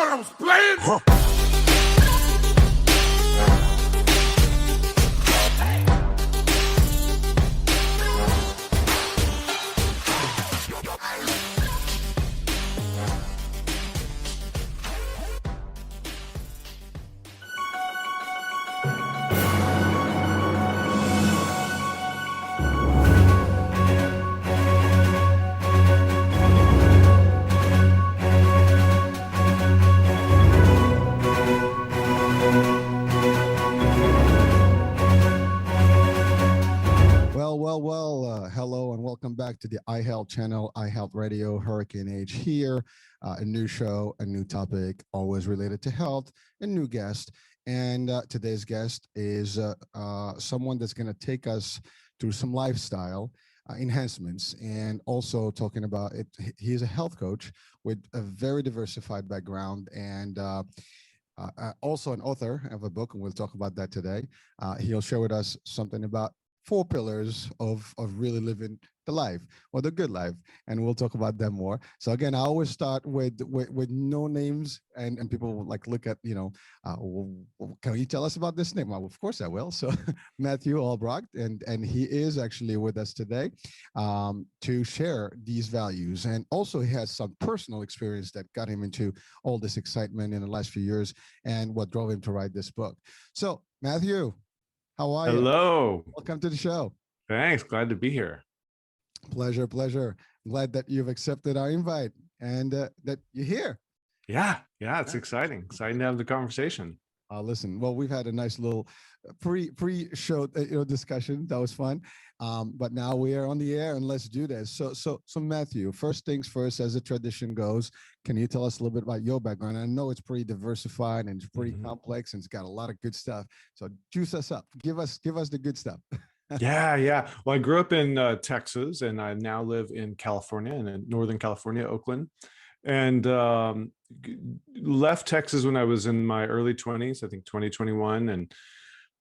thought I was playing? Huh. Hello and welcome back to the iHealth channel, iHealth Radio, Hurricane Age here. A new show, a new topic, always related to health, a new guest. And today's guest is someone that's going to take us through some lifestyle enhancements and also talking about it. He's a health coach with a very diversified background and also an author of a book, and we'll talk about that today. He'll share with us something about 4 pillars of really living the life, or the good life, and we'll talk about them more. So again, I always start with no names, and people will like look at, can you tell us about this name? Well, of course I will. So Mathew Albracht, and he is actually with us today to share these values, and also he has some personal experience that got him into all this excitement in the last few years and what drove him to write this book. So Mathew, how are you? Hello. Welcome to the show. Thanks. Glad to be here. Pleasure. Glad that you've accepted our invite and that you're here. Yeah. It's exciting to have the conversation. Listen, well, we've had a nice little pre-show discussion. That was fun. But now we are on the air, and let's do this. So Mathew, first things first, as the tradition goes, can you tell us a little bit about your background? I know it's pretty diversified and it's pretty complex, and it's got a lot of good stuff. So juice us up. Give us the good stuff. Yeah. Well, I grew up in Texas, and I now live in California, in Northern California, Oakland. And left Texas when I was in my early 20s, I think 2021, and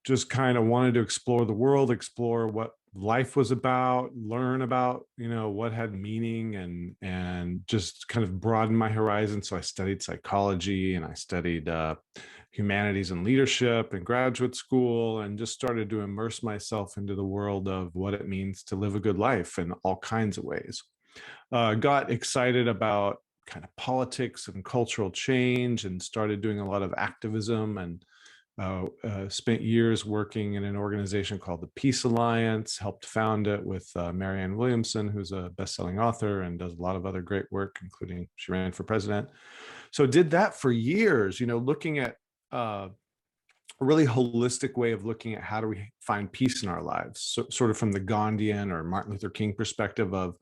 just kind of wanted to explore the world, explore what life was about, learn about, what had meaning, and just kind of broaden my horizon. So I studied psychology, and I studied humanities and leadership in graduate school, and just started to immerse myself into the world of what it means to live a good life in all kinds of ways. Got excited about kind of politics and cultural change, and started doing a lot of activism, and spent years working in an organization called the Peace Alliance, helped found it with Marianne Williamson, who's a best-selling author and does a lot of other great work, including she ran for president. So did that for years, looking at a really holistic way of looking at how do we find peace in our lives, sort of from the Gandhian or Martin Luther King perspective of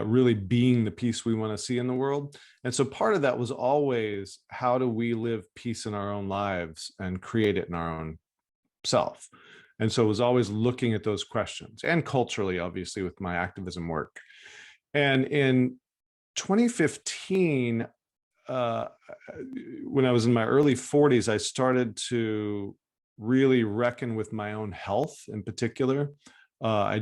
really being the peace we want to see in the world. And so part of that was always, how do we live peace in our own lives and create it in our own self? And so it was always looking at those questions, and culturally, obviously, with my activism work. And in 2015, when I was in my early 40s, I started to really reckon with my own health in particular. I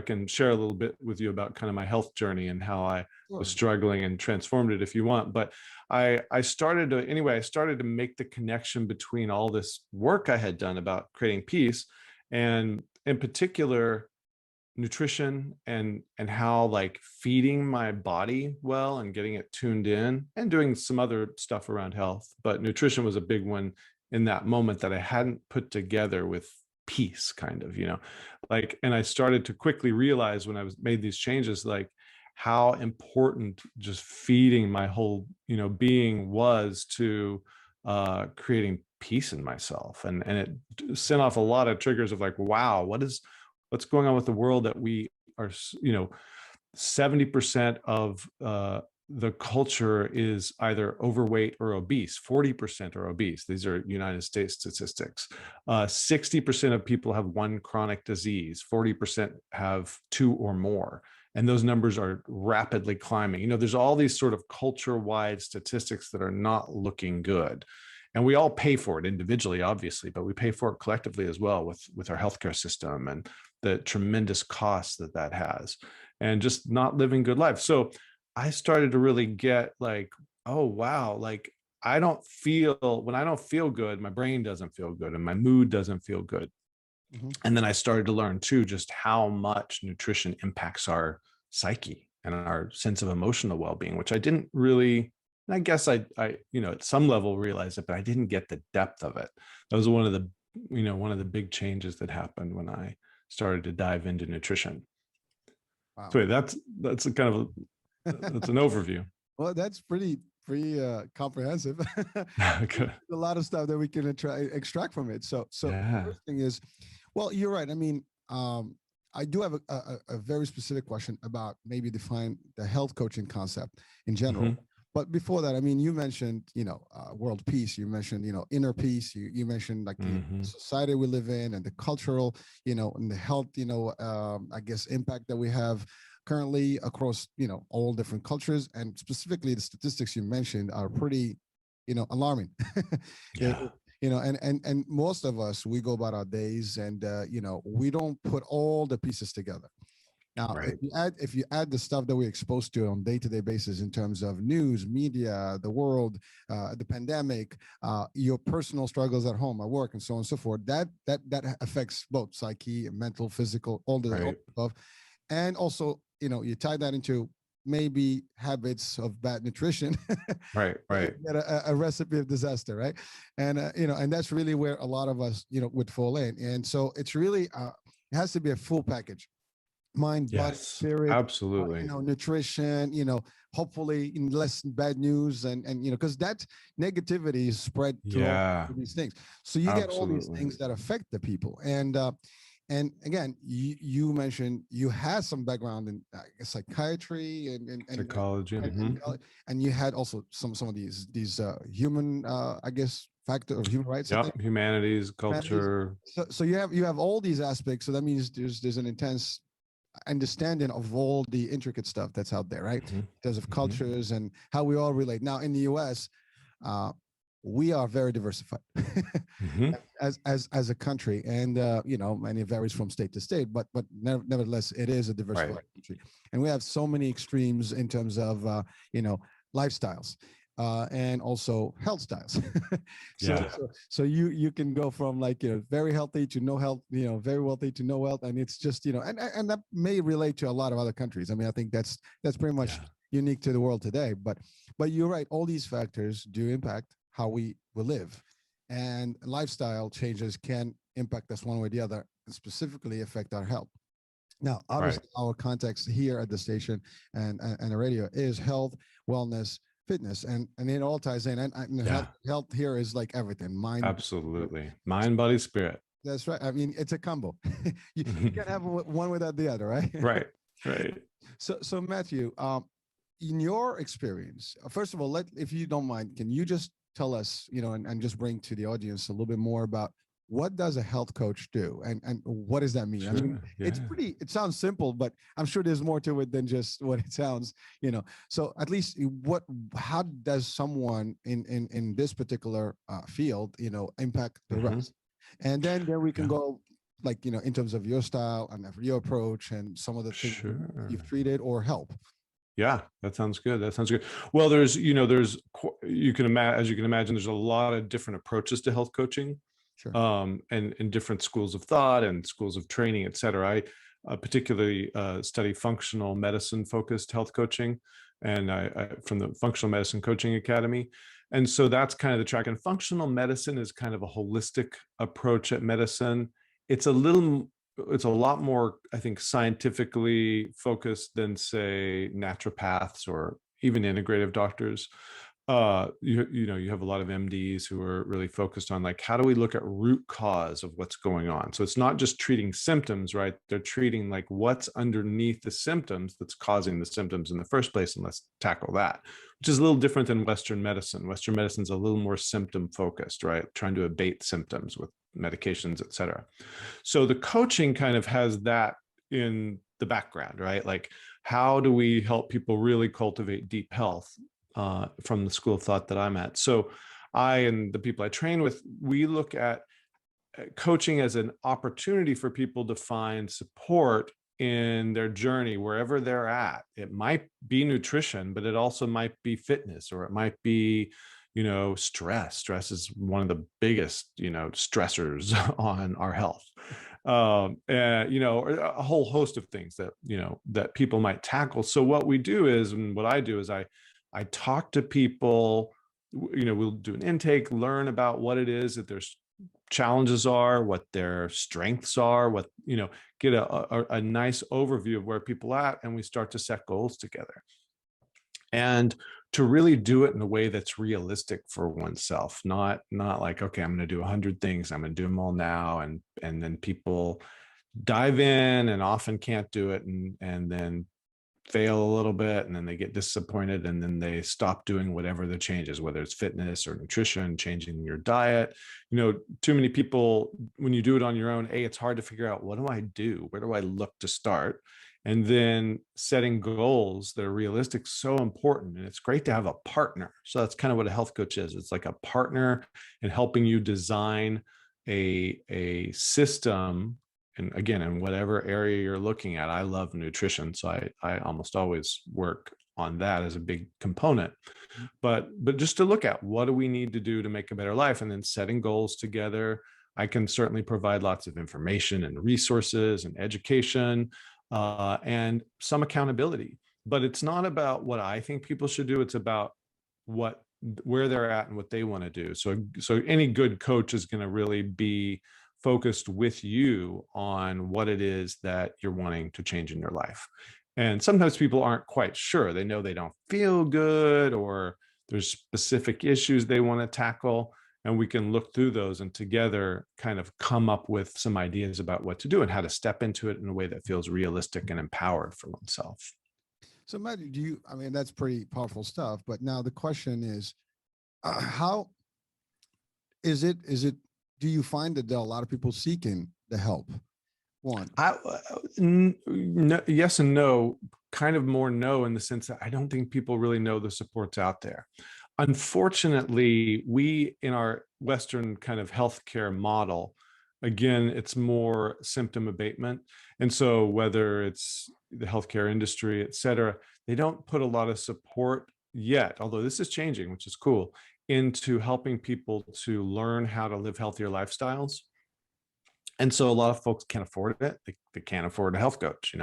can share a little bit with you about kind of my health journey and how I was struggling and transformed it if you want. But I started to make the connection between all this work I had done about creating peace, and in particular, nutrition and how like feeding my body well and getting it tuned in, and doing some other stuff around health. But nutrition was a big one in that moment that I hadn't put together with peace, kind of, and I started to quickly realize when I made these changes, like how important just feeding my whole, being was to creating peace in myself. And it sent off a lot of triggers of like, wow, what's going on with the world that we are, 70% of the culture is either overweight or obese. 40% are obese. These are United States statistics. 60% of people have one chronic disease. 40% have 2 or more. And those numbers are rapidly climbing. There's all these sort of culture-wide statistics that are not looking good. And we all pay for it individually, obviously, but we pay for it collectively as well with our healthcare system and the tremendous costs that has, and just not living good lives. So I started to really get like, oh, wow, like when I don't feel good, my brain doesn't feel good and my mood doesn't feel good. And then I started to learn too, just how much nutrition impacts our psyche and our sense of emotional well-being, which I didn't really, and I guess I, at some level realized it, but I didn't get the depth of it. That was one of the big changes that happened when I started to dive into nutrition. Wow. So that's a kind of that's an overview. Well, that's pretty comprehensive. Okay. A lot of stuff that we can extract from it. So Yeah. first thing is, well, you're right. I mean, I do have a very specific question about maybe define the health coaching concept in general. But before that, I mean, you mentioned, world peace. You mentioned, inner peace. You mentioned like the society we live in and the cultural, and the health, I guess impact that we have currently across, all different cultures. And specifically the statistics you mentioned are pretty, alarming. Yeah. And most of us, we go about our days and, we don't put all the pieces together. Now, Right. if you add the stuff that we're exposed to on day-to-day basis in terms of news, media, the world, the pandemic, your personal struggles at home, at work, and so on and so forth, that affects both psyche, mental, physical, all the above. And also, you tie that into maybe habits of bad nutrition. Right. Get a recipe of disaster, right? And and that's really where a lot of us, would fall in. And so it's really it has to be a full package. Mind, body, spirit, absolutely. Nutrition, hopefully in less bad news and because that negativity is spread through all these things. So you get all these things that affect the people. And again, you mentioned you had some background in psychiatry and psychology, and you had also some of these human I guess factor of human rights. Humanities, culture. So you have all these aspects. So that means there's an intense understanding of all the intricate stuff that's out there, right? In terms of cultures and how we all relate. Now in the US, we are very diversified as a country, and and it varies from state to state, but nevertheless, it is a diversified country, and we have so many extremes in terms of lifestyles. And also health styles. So you can go from very healthy to no health, very wealthy to no wealth, and it's just and that may relate to a lot of other countries. I mean, I think that's pretty much unique to the world today. But you're right, all these factors do impact how we will live, and lifestyle changes can impact us one way or the other, and specifically affect our health. Now, obviously, our context here at the station and the radio is health, wellness, fitness, and it all ties in. And health here is like everything. Mind, absolutely, mind, body, spirit. That's right. I mean, it's a combo. you can't have one without the other, right? Right. So Matthew, in your experience, first of all, if you don't mind, can you just tell us, and just bring to the audience a little bit more about what does a health coach do, and what does that mean? Sure. I mean, it sounds simple, but I'm sure there's more to it than just what it sounds, So at least how does someone in this particular field, impact the rest? And then we can go in terms of your style and your approach and some of the things you've treated or help. Yeah, that sounds good. Well, as you can imagine, there's a lot of different approaches to health coaching. Sure. And different schools of thought and schools of training, et cetera. I particularly study functional medicine focused health coaching, and I from the Functional Medicine Coaching Academy. And so that's kind of the track. And functional medicine is kind of a holistic approach at medicine. It's a lot more, I think, scientifically focused than, say, naturopaths or even integrative doctors. You have a lot of MDs who are really focused on how do we look at root cause of what's going on. So it's not just treating symptoms, right? They're treating what's underneath the symptoms that's causing the symptoms in the first place, and let's tackle that, which is a little different than Western medicine. Western medicine's a little more symptom focused, right? Trying to abate symptoms with medications, et cetera. So the coaching kind of has that in the background, right? How do we help people really cultivate deep health? From the school of thought that I'm at. So I and the people I train with, we look at coaching as an opportunity for people to find support in their journey, wherever they're at. It might be nutrition, but it also might be fitness, or it might be, Stress is one of the biggest, stressors on our health. Or a whole host of things that, that people might tackle. So what we do is, and what I do is I talk to people, we'll do an intake, learn about what it is that their challenges are, what their strengths are, get a nice overview of where people are at, and we start to set goals together. And to really do it in a way that's realistic for oneself, not like, okay, I'm going to do 100 things, I'm going to do them all now, and then people dive in and often can't do it, and then fail a little bit, and then they get disappointed, and then they stop doing whatever the change is, whether it's fitness or nutrition, changing your diet. Too many people, when you do it on your own, it's hard to figure out, what do I do? Where do I look to start? And then setting goals that are realistic, so important. And it's great to have a partner. So that's kind of what a health coach is. It's like a partner in helping you design a system. And again, in whatever area you're looking at, I love nutrition, so I almost always work on that as a big component. But just to look at, what do we need to do to make a better life, and then setting goals together. I can certainly provide lots of information and resources and education, and some accountability. But it's not about what I think people should do. It's about where they're at and what they want to do. So any good coach is going to really be focused with you on what it is that you're wanting to change in your life. And sometimes people aren't quite sure. They know they don't feel good, or there's specific issues they want to tackle. And we can look through those and together kind of come up with some ideas about what to do and how to step into it in a way that feels realistic and empowered for oneself. So Matt, that's pretty powerful stuff. But now the question is, how is it, do you find that there are a lot of people seeking the help? One, no, yes and no, kind of more no, in the sense that I don't think people really know the support's out there. Unfortunately, we, in our Western kind of healthcare model, again, it's more symptom abatement. And so whether it's the healthcare industry, et cetera, they don't put a lot of support yet, although this is changing, which is cool, into helping people to learn how to live healthier lifestyles. And so a lot of folks can't afford it. They can't afford a health coach.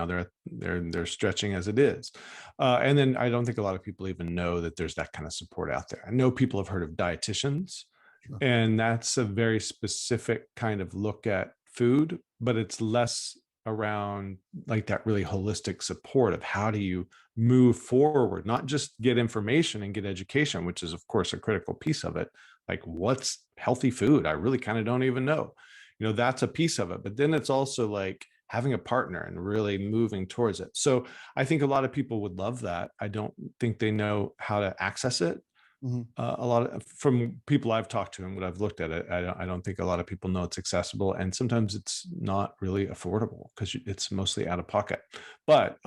They're stretching as it is. And then I don't think a lot of people even know that there's that kind of support out there. I know people have heard of dietitians, sure, and that's a very specific kind of look at food, but it's less around like that really holistic support of how do you move forward, not just get information and get education, which is of course a critical piece of it. Like, what's healthy food? I really kind of don't even know. That's a piece of it. But then it's also like having a partner and really moving towards it. So I think a lot of people would love that. I don't think they know how to access it. Mm-hmm. A lot of, from people I've talked to and what I've looked at it, I don't think a lot of people know it's accessible. And sometimes it's not really affordable because it's mostly out of pocket. But,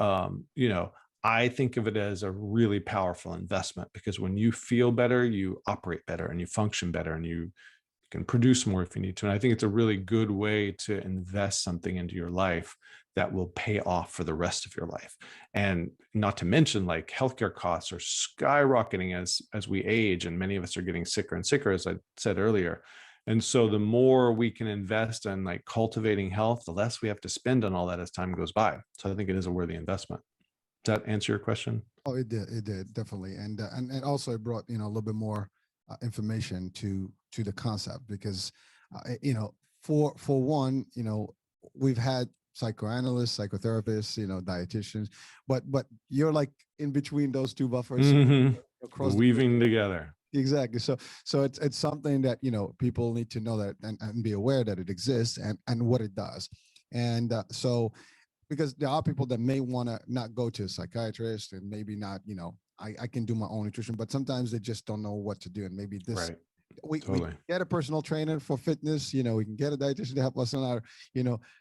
I think of it as a really powerful investment, because when you feel better, you operate better and you function better and you can produce more if you need to. And I think it's a really good way to invest something into your life that will pay off for the rest of your life. And not to mention, like, healthcare costs are skyrocketing as we age, and many of us are getting sicker and sicker, as I said earlier. And so the more we can invest in like cultivating health, the less we have to spend on all that as time goes by. So I think it is a worthy investment. Does that answer your question? Oh, it did definitely. And also it brought, a little bit more information to the concept, because for one, we've had psychoanalysts, psychotherapists, dietitians, but you're like in between those two buffers, mm-hmm, across weaving together. Exactly. So it's something that people need to know that and be aware that it exists and what it does. And so, because there are people that may want to not go to a psychiatrist, and maybe not, I can do my own nutrition, but sometimes they just don't know what to do. And maybe this, right. We Totally. get a personal trainer for fitness, we can get a dietitian to help us on our,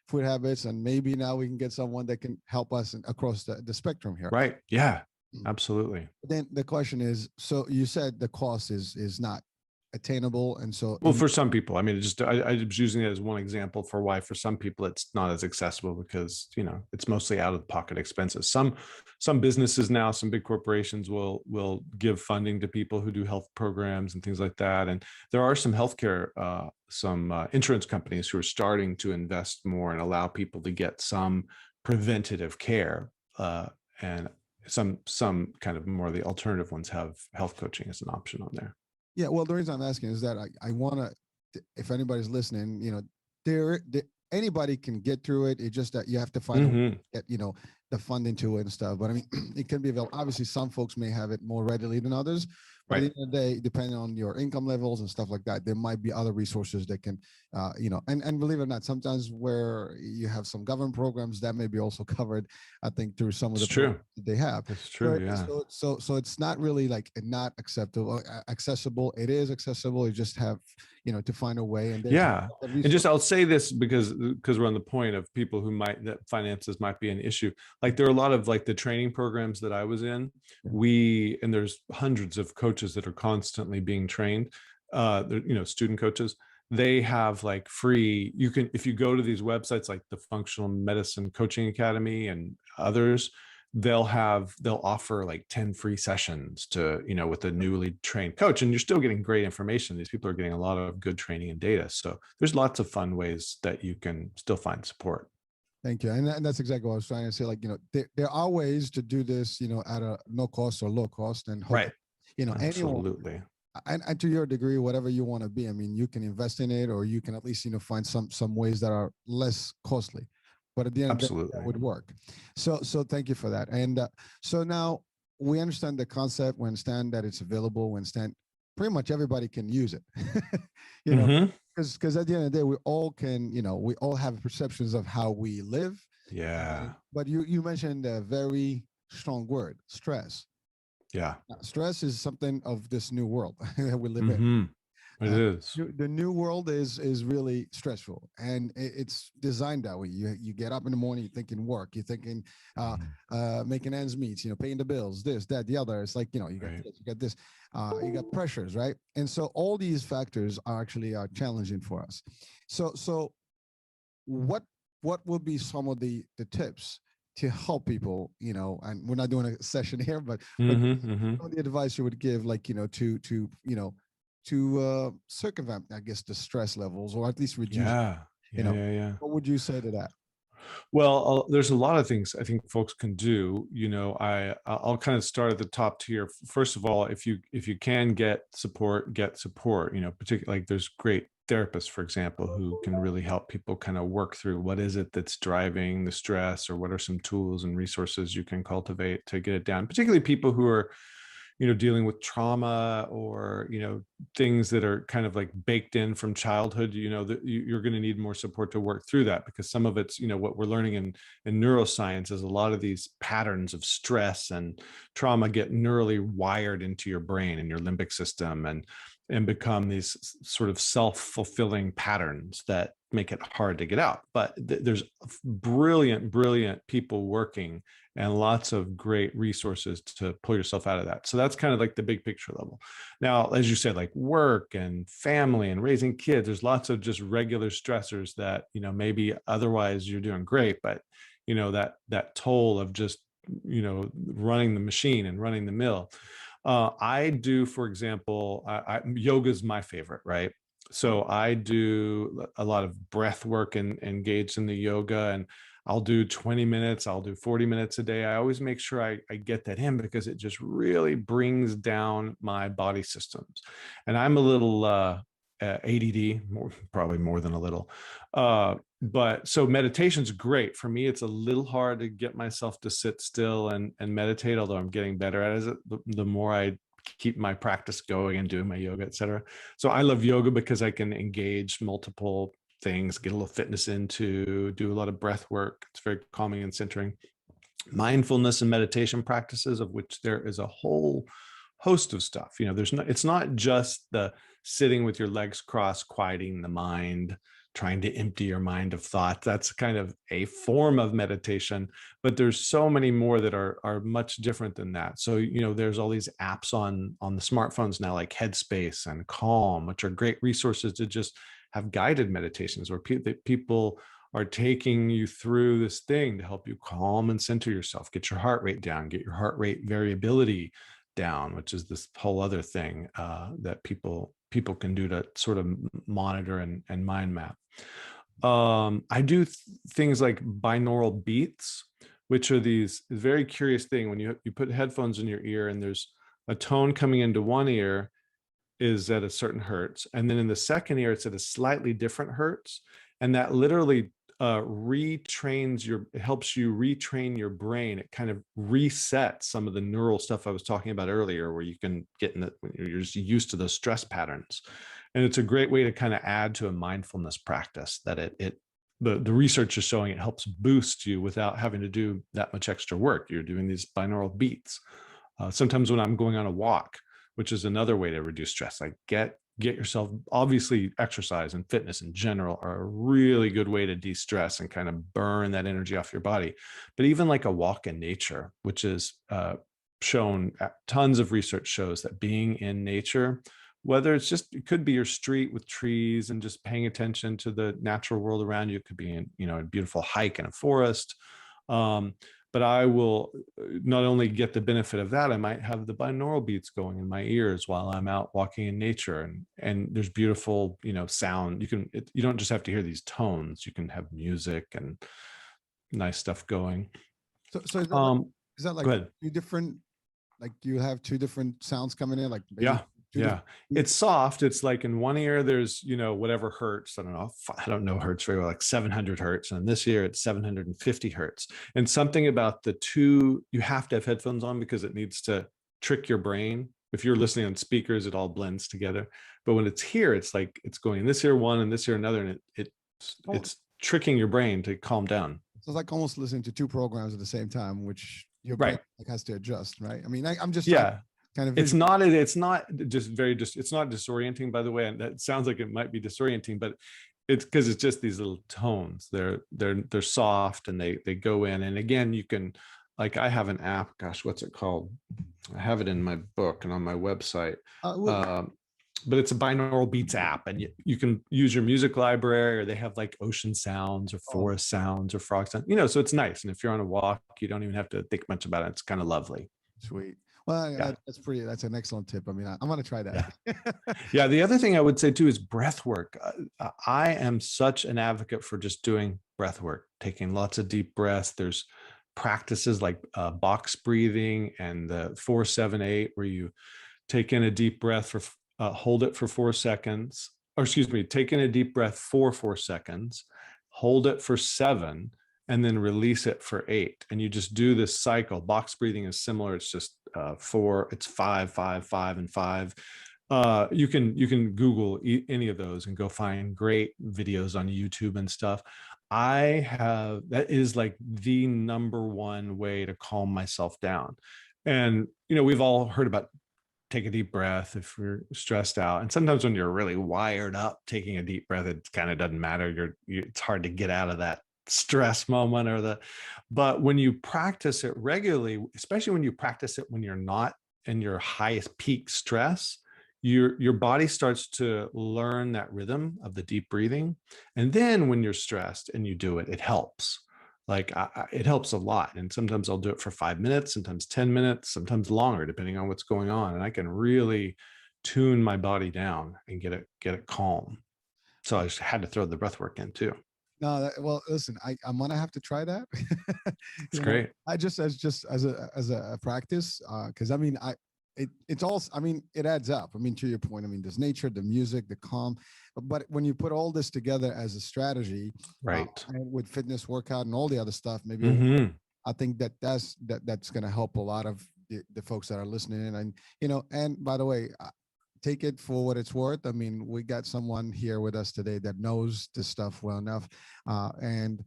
food habits. And maybe now we can get someone that can help us across the spectrum here. Right. Yeah, absolutely. Then the question is, so you said the cost is not attainable. And so, Well, for some people, I mean, I was using it as one example for why for some people it's not as accessible because, it's mostly out of pocket expenses. Some businesses now, some big corporations will give funding to people who do health programs and things like that. And there are some healthcare, some insurance companies who are starting to invest more and allow people to get some preventative care. And some kind of more of the alternative ones have health coaching as an option on there. Yeah, well, the reason I'm asking is that I want to, if anybody's listening, there anybody can get through it. It's just that you have to find a way to get, the funding to it and stuff. But I mean, it can be available. Obviously, some folks may have it more readily than others. But Right. at the end of the day, depending on your income levels and stuff like that, there might be other resources that can, and believe it or not, sometimes where you have some government programs that may be also covered, I think, through some of the programs that they have. It's true. Yeah. So it's not really like not acceptable, accessible. It is accessible. You just have, to find a way. And And just I'll say this because we're on the point of people who that finances might be an issue. Like there are a lot of like the training programs that I was in. And there's hundreds of coaches that are constantly being trained. Student coaches. They have like free. If you go to these websites like the Functional Medicine Coaching Academy and others, they'll offer like 10 free sessions to, with a newly trained coach, and you're still getting great information. These people are getting a lot of good training and data. So there's lots of fun ways that you can still find support. Thank you. And that's exactly what I was trying to say. Like, there are ways to do this, at a no cost or low cost, and hope, Right. Absolutely. And to your degree, whatever you want to be, I mean, you can invest in it, or you can at least, find some ways that are less costly. But at the end of the day, that would work. So thank you for that. And so now we understand the concept. We understand that it's available. We understand pretty much everybody can use it. Because at the end of the day, we all can, we all have perceptions of how we live. Yeah. But you mentioned a very strong word, stress. Yeah. Stress is something of this new world that we live in. It is. The new world is really stressful, and it's designed that way. You get up in the morning, you're thinking work, you're thinking making ends meet, paying the bills, this, that, the other. It's like, you got this, you got this, you got pressures, right? And so all these factors are actually challenging for us. So what would be some of the tips to help people, and we're not doing a session here, but some of the advice you would give, like, to circumvent, I guess, the stress levels, or at least reduce. What would you say to that? Well, there's a lot of things I think folks can do. I'll kind of start at the top tier. First of all, if you can get support. Particularly like there's great therapists, for example, who can really help people kind of work through what is it that's driving the stress, or what are some tools and resources you can cultivate to get it down. Particularly people who are dealing with trauma, or, things that are kind of like baked in from childhood, that you're going to need more support to work through that, because some of it's, what we're learning in neuroscience is a lot of these patterns of stress and trauma get neurally wired into your brain and your limbic system, and become these sort of self-fulfilling patterns that make it hard to get out. But there's brilliant people working, and lots of great resources to pull yourself out of that. So that's kind of like the big picture level. Now, as you said, like work and family and raising kids, there's lots of just regular stressors that, maybe otherwise you're doing great, but, that toll of just, running the machine and running the mill. I do, for example, yoga is my favorite, right? So I do a lot of breath work and engaged in the yoga, and I'll do 20 minutes, I'll do 40 minutes a day. I always make sure I get that in, because it just really brings down my body systems. And I'm a little ADD, probably more than a little. But so meditation's great. For me, it's a little hard to get myself to sit still and meditate, although I'm getting better at it the more I keep my practice going and doing my yoga, et cetera. So I love yoga because I can engage multiple things, get a little fitness into, do a lot of breath work. It's very calming and centering. Mindfulness and meditation practices, of which there is a whole host of stuff. It's not just the sitting with your legs crossed, quieting the mind, trying to empty your mind of thoughts. That's kind of a form of meditation, but there's so many more that are much different than that. So, there's all these apps on the smartphones now, like Headspace and Calm, which are great resources to just have guided meditations where people are taking you through this thing to help you calm and center yourself, get your heart rate down, get your heart rate variability down, which is this whole other thing that people can do to sort of monitor and mind map. I do things like binaural beats, which are these very curious thing. When you put headphones in your ear and there's a tone coming into one ear is at a certain hertz, and then in the second ear it's at a slightly different hertz, and that literally it helps you retrain your brain. It kind of resets some of the neural stuff I was talking about earlier, where you can get when you're just used to those stress patterns. And it's a great way to kind of add to a mindfulness practice that the research is showing it helps boost you without having to do that much extra work. You're doing these binaural beats. Sometimes when I'm going on a walk, which is another way to reduce stress, like get yourself, obviously exercise and fitness in general are a really good way to de-stress and kind of burn that energy off your body. But even like a walk in nature, which is shown, tons of research shows that being in nature, whether it could be your street with trees and just paying attention to the natural world around you. It could be in, a beautiful hike in a forest. But I will not only get the benefit of that, I might have the binaural beats going in my ears while I'm out walking in nature, and there's beautiful, sound. You don't just have to hear these tones. You can have music and nice stuff going. So is that like two different? Like, do you have two different sounds coming in? Like, yeah. It's soft. It's like in one ear, there's, whatever hertz. I don't know hertz very well, like 700 hertz. And this ear, it's 750 hertz. And something about the two, you have to have headphones on because it needs to trick your brain. If you're listening on speakers, it all blends together. But when it's here, it's like it's going in this ear one and this ear another, and it's tricking your brain to calm down. So it's like almost listening to two programs at the same time, which your brain has to adjust, right? I mean, I'm just kind of it's not disorienting, by the way, and that sounds like it might be disorienting, but it's because it's just these little tones. They're soft and they go in. And again, you can, like, I have an app, gosh, what's it called? I have it in my book and on my website. But it's a binaural beats app, and you can use your music library, or they have like ocean sounds or forest sounds or frog sounds, so it's nice. And if you're on a walk, you don't even have to think much about it. It's kind of lovely. Sweet. Well, that's an excellent tip. I mean, I'm going to try that. Yeah. The other thing I would say too is breath work. I am such an advocate for just doing breath work, taking lots of deep breaths. There's practices like box breathing and the 4-7-8, where you take in a deep breath hold it for 4 seconds, take in a deep breath for 4 seconds, hold it for 7, and then release it for 8. And you just do this cycle. Box breathing is similar. It's just 4, it's 5, 5, 5, and 5. You can Google any of those and go find great videos on YouTube and stuff. That is like the number one way to calm myself down. And, we've all heard about take a deep breath if you're stressed out. And sometimes when you're really wired up, taking a deep breath, it kind of doesn't matter. It's hard to get out of that stress moment but when you practice it regularly, especially when you practice it when you're not in your highest peak stress, your body starts to learn that rhythm of the deep breathing. And then when you're stressed and you do it, it helps. Like it helps a lot. And sometimes I'll do it for 5 minutes, sometimes 10 minutes, sometimes longer, depending on what's going on. And I can really tune my body down and get it calm. So I just had to throw the breath work in too. No, well, listen, I'm gonna have to try that. It's great. I just as a practice, because I mean, it's all, I mean, it adds up. I mean, to your point, I mean, there's nature, the music, the calm, but when you put all this together as a strategy, right, with fitness, workout, and all the other stuff, maybe I think that's gonna help a lot of the folks that are listening. And and by the way, take it for what it's worth. I mean, we got someone here with us today that knows this stuff well enough. And,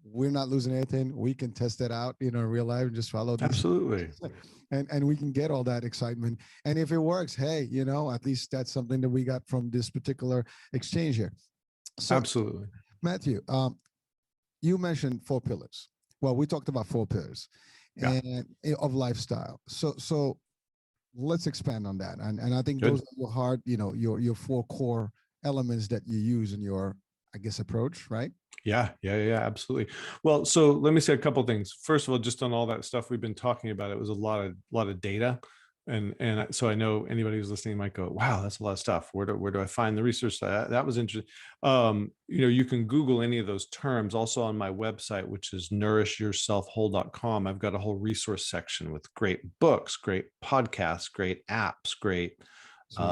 we're not losing anything. We can test it out, in real life, and just follow this. Absolutely. And we can get all that excitement. And if it works, hey, at least that's something that we got from this particular exchange here. So, Absolutely. Matthew, you mentioned 4 pillars. Well, we talked about 4 pillars Yeah. and of lifestyle. So let's expand on that. And I think those Good. are your hard, your 4 core elements that you use in your, I guess, approach, right? Yeah, absolutely. Well, so let me say a couple of things. First of all, just on all that stuff we've been talking about, it was a lot of data, and so I know anybody who's listening might go, "Wow, that's a lot of stuff. Where do I find the research?" That was interesting. You can Google any of those terms. Also on my website, which is nourishyourselfwhole.com, I've got a whole resource section with great books, great podcasts, great apps, great Sweet.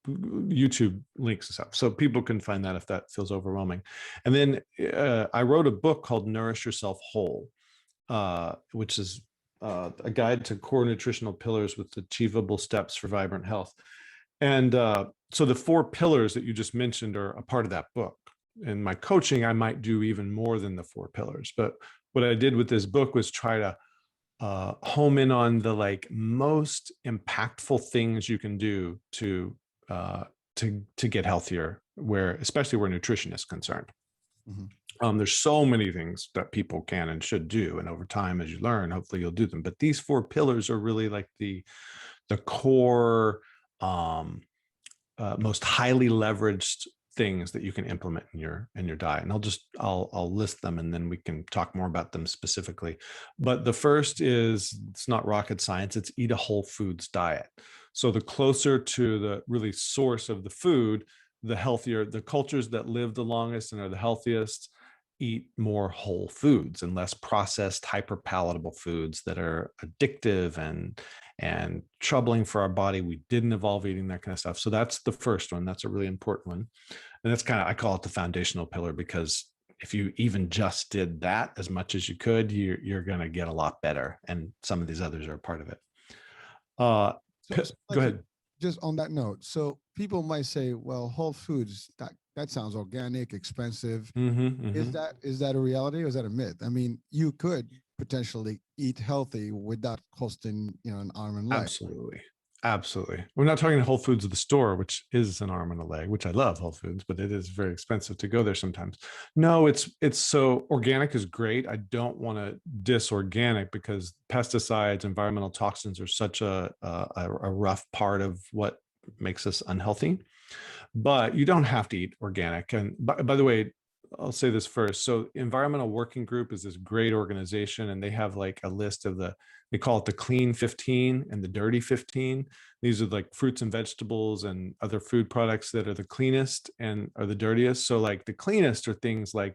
YouTube links and stuff. So people can find that if that feels overwhelming. And then I wrote a book called Nourish Yourself Whole, which is a guide to core nutritional pillars with achievable steps for vibrant health. And so the 4 pillars that you just mentioned are a part of that book. In my coaching, I might do even more than the 4 pillars. But what I did with this book was try to home in on the most impactful things you can do to get healthier, especially where nutrition is concerned. Mm-hmm. There's so many things that people can and should do, and over time, as you learn, hopefully you'll do them. But these 4 pillars are really like the core, most highly leveraged things that you can implement in your diet. And I'll list them, and then we can talk more about them specifically. But the first is, it's not rocket science, it's eat a whole foods diet. So the closer to the really source of the food, the healthier. The cultures that live the longest and are the healthiest eat more whole foods and less processed, hyper palatable foods that are addictive and troubling for our body. We didn't evolve eating that kind of stuff. So that's the first one. That's a really important one. And that's I call it the foundational pillar, because if you even just did that as much as you could, you're going to get a lot better. And some of these others are a part of it. Go ahead. Just on that note, so people might say, well, Whole Foods, that sounds organic, expensive. Is that a reality, or is that a myth? I mean, you could potentially eat healthy without costing an arm and leg. Absolutely. We're not talking Whole Foods of the store, which is an arm and a leg, which I love Whole Foods, but it is very expensive to go there sometimes. No, it's so organic is great. I don't want to diss organic, because pesticides, environmental toxins are such a rough part of what makes us unhealthy. But you don't have to eat organic. And by the way, I'll say this first. So Environmental Working Group is this great organization, and they have a list of they call it the clean 15 and the dirty 15. These are fruits and vegetables and other food products that are the cleanest and are the dirtiest. So the cleanest are things I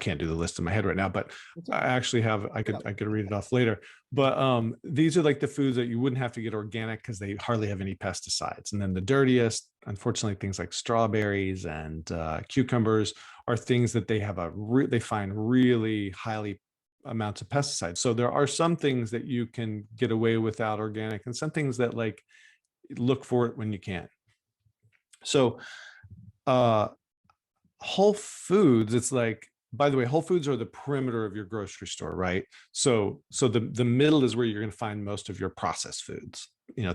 can't do the list in my head right now, but I actually have, I could read it off later. But these are the foods that you wouldn't have to get organic, because they hardly have any pesticides. And then the dirtiest, unfortunately, things like strawberries and cucumbers are things that they have they find really highly amounts of pesticides. So there are some things that you can get away without organic, and some things that look for it when you can. So Whole Foods, it's by the way, Whole Foods are the perimeter of your grocery store, right? So the middle is where you're going to find most of your processed foods,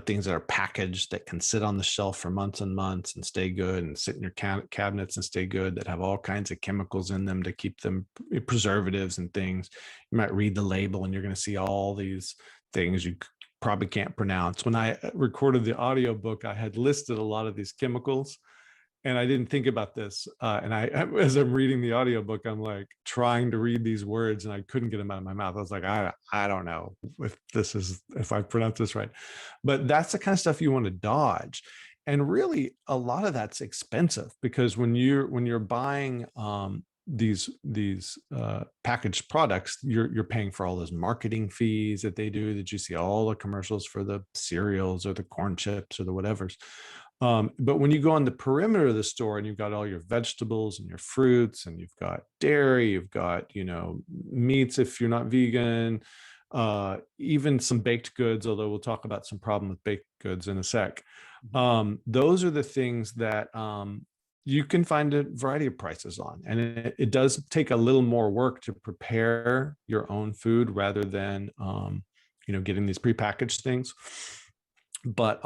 things that are packaged, that can sit on the shelf for months and months and stay good, and sit in your cabinets and stay good, that have all kinds of chemicals in them to keep them, preservatives and things. You might read the label and you're going to see all these things you probably can't pronounce. When I recorded the audiobook, I had listed a lot of these chemicals, and I didn't think about this. And as I'm reading the audiobook, I'm trying to read these words, and I couldn't get them out of my mouth. I was I don't know if I pronounce this right. But that's the kind of stuff you want to dodge. And really, a lot of that's expensive, because when you're buying these packaged products, you're paying for all those marketing fees that they do, that you see all the commercials for the cereals or the corn chips or the whatevers. But when you go on the perimeter of the store, and you've got all your vegetables and your fruits, and you've got dairy, you've got, meats if you're not vegan, even some baked goods, although we'll talk about some problem with baked goods in a sec. Those are the things that you can find a variety of prices on. And it does take a little more work to prepare your own food, rather than, getting these prepackaged things. But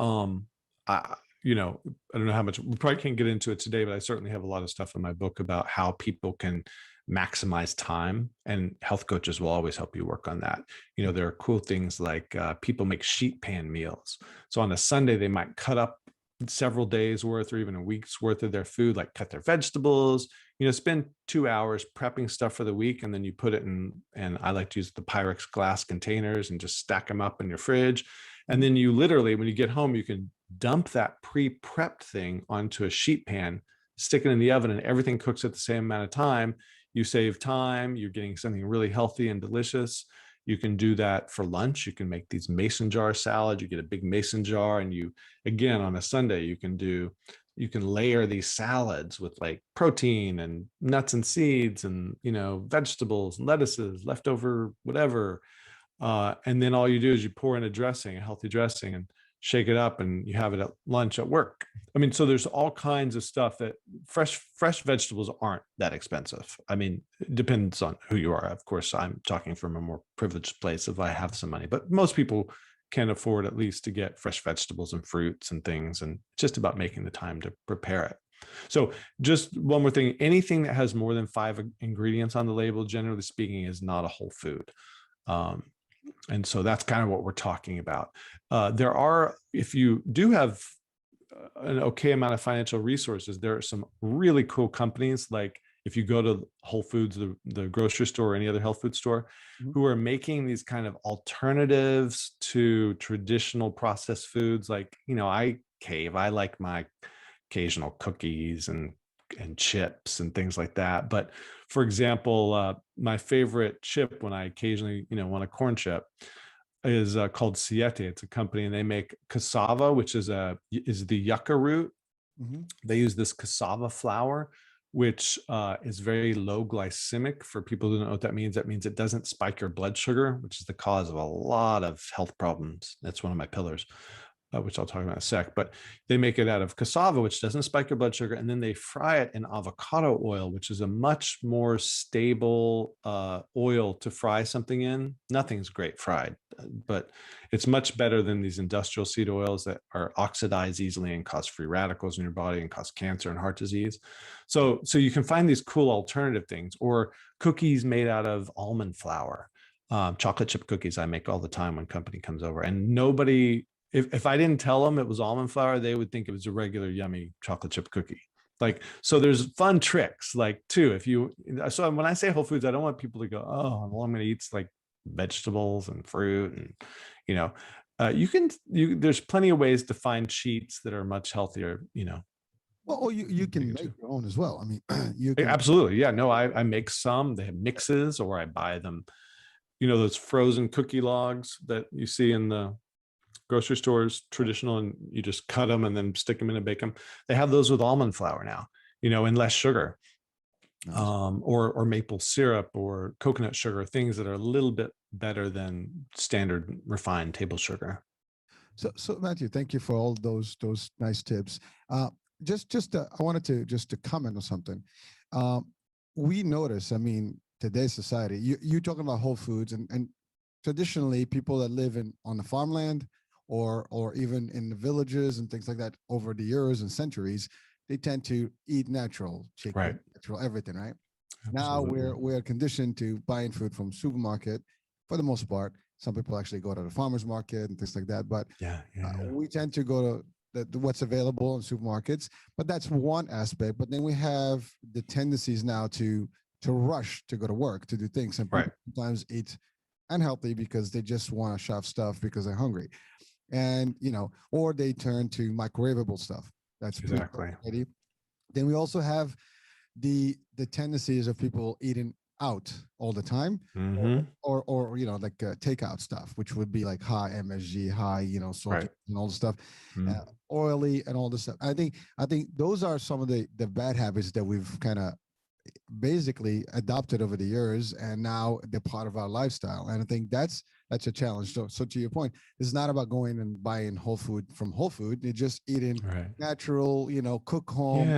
you know, I don't know how much, we probably can't get into it today, but I certainly have a lot of stuff in my book about how people can maximize time, and health coaches will always help you work on that. You know, there are cool things like people make sheet pan meals. So on a Sunday, they might cut up several days worth or even a week's worth of their food, like cut their vegetables, you know, spend 2 hours prepping stuff for the week. And then you put it in, and I like to use the Pyrex glass containers and just stack them up in your fridge. And then you literally, when you get home, you can dump that pre-prepped thing onto a sheet pan, stick it in the oven, and everything cooks at the same amount of time. You save time, you're getting something really healthy and delicious. You can do that for lunch. You can make these mason jar salads. You get a big mason jar, and you, again, on a Sunday, you can layer these salads with like protein and nuts and seeds and, you know, vegetables, lettuces, leftover, whatever. And then all you do is you pour in a dressing, a healthy dressing, and shake it up, and you have it at lunch at work. I mean, so there's all kinds of stuff that fresh vegetables aren't that expensive. I mean, it depends on who you are. Of course, I'm talking from a more privileged place if I have some money, but most people can afford at least to get fresh vegetables and fruits and things, and it's just about making the time to prepare it. So just one more thing, anything that has more than 5 ingredients on the label, generally speaking, is not a whole food. And so that's kind of what we're talking about. There are, if you do have an okay amount of financial resources, there are some really cool companies. Like if you go to Whole Foods, the grocery store, or any other health food store, who are making these kind of alternatives to traditional processed foods. Like, you know, I like my occasional cookies and chips and things like that. But for example, my favorite chip when I occasionally, you know, want a corn chip is called Siete. It's a company, and they make cassava, which is the yucca root. They use this cassava flour, which is very low glycemic. For people who don't know what that means it doesn't spike your blood sugar, which is the cause of a lot of health problems. That's one of my pillars, which I'll talk about in a sec. But they make it out of cassava, which doesn't spike your blood sugar, and then they fry it in avocado oil, which is a much more stable oil to fry something in. Nothing's great fried, but it's much better than these industrial seed oils that are oxidized easily and cause free radicals in your body and cause cancer and heart disease. So you can find these cool alternative things, or cookies made out of almond flour. Chocolate chip cookies I make all the time when company comes over, and nobody, if I didn't tell them it was almond flour, they would think it was a regular yummy chocolate chip cookie. Like, so there's fun tricks, like too, so when I say Whole Foods, I don't want people to go, oh, well, I'm going to eat like vegetables and fruit. And, you know, there's plenty of ways to find cheats that are much healthier, you know. Well, or you can make your own as well. I mean, you can. Absolutely. Yeah, no, I make some. They have mixes, or I buy them, you know, those frozen cookie logs that you see in the grocery stores, traditional, and you just cut them and then stick them in and bake them. They have those with almond flour now, you know, and less sugar. Nice. Or maple syrup or coconut sugar, things that are a little bit better than standard refined table sugar. So Matthew, thank you for all those nice tips. I wanted to comment on something. We notice, I mean, today's society, you talking about Whole Foods, and traditionally people that live on the farmland or even in the villages and things like that, over the years and centuries, they tend to eat natural chicken, right, natural everything, right? Absolutely. Now we're conditioned to buying food from supermarket for the most part. Some people actually go to the farmer's market and things like that, but we tend to go to what's available in supermarkets. But that's one aspect. But then we have the tendencies now to rush to go to work, to do things, and people sometimes eat unhealthy because they just want to shove stuff because they're hungry. And, you know, or they turn to microwavable stuff. That's exactly. Then we also have the tendencies of people eating out all the time, or you know, like takeout stuff, which would be like high MSG, high, you know, salt and all the stuff, oily and all this stuff. I think those are some of the bad habits that we've kind of basically adopted over the years, and now they're part of our lifestyle. And I think that's a challenge. So to your point, it's not about going and buying whole food from Whole Food. You're just eating natural, you know, cook home,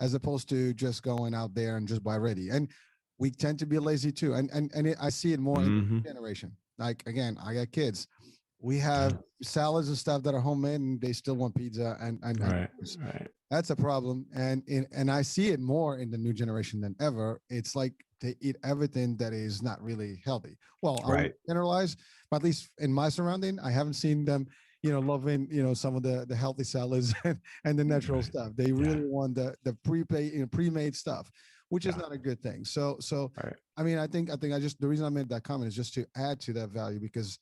as opposed to just going out there and just buy ready. And we tend to be lazy too. And I see it more in the generation. Like, again, I got kids. We have salads and stuff that are homemade, and they still want pizza and Right. that's a problem. And I see it more in the new generation than ever. It's like they eat everything that is not really healthy. Well, I won't generalize, but at least in my surrounding, I haven't seen them, loving, some of the healthy salads and the natural stuff. They really want the pre-made stuff, which is not a good thing. So I mean, I think the reason I made that comment is just to add to that value, because,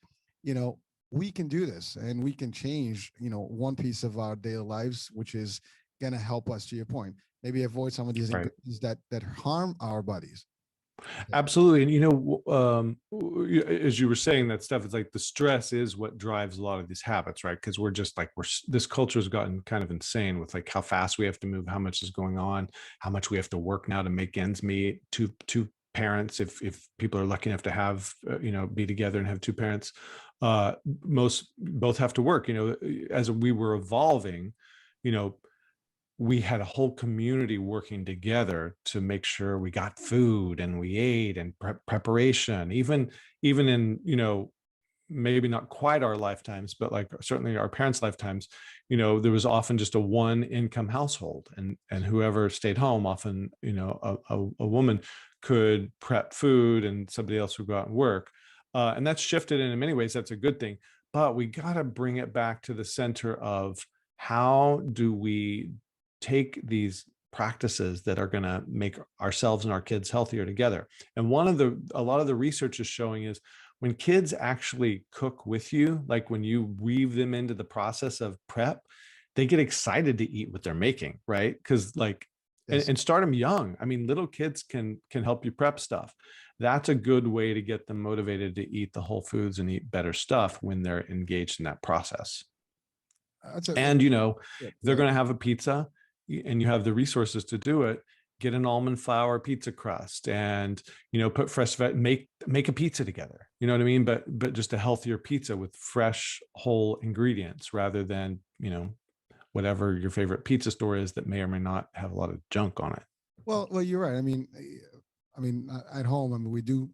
we can do this and we can change, one piece of our daily lives, which is going to help us, to your point, maybe avoid some of these ingredients that harm our bodies. Absolutely. And, as you were saying that stuff, it's like the stress is what drives a lot of these habits, right? Because we're just like, this culture has gotten kind of insane with like how fast we have to move, how much is going on, how much we have to work now to make ends meet. Two parents, if people are lucky enough to have, be together and have two parents, both have to work. As we were evolving, we had a whole community working together to make sure we got food and we ate, and preparation, even in, maybe not quite our lifetimes, but like certainly our parents' lifetimes, there was often just a one income household, and whoever stayed home, often, a woman could prep food and somebody else would go out and work. And that's shifted, and in many ways that's a good thing, but we got to bring it back to the center of how do we take these practices that are going to make ourselves and our kids healthier together. And a lot of the research is showing is when kids actually cook with you, like when you weave them into the process of prep, they get excited to eat what they're making, right? Because like, and start them young. I mean, little kids can help you prep stuff. That's a good way to get them motivated to eat the whole foods and eat better stuff when they're engaged in that process. And, they're going to have a pizza and you have the resources to do it, get an almond flour pizza crust and, put fresh, make a pizza together, you know what I mean? But just a healthier pizza with fresh whole ingredients rather than, whatever your favorite pizza store is that may or may not have a lot of junk on it. Well, you're right. I mean, at home, we do.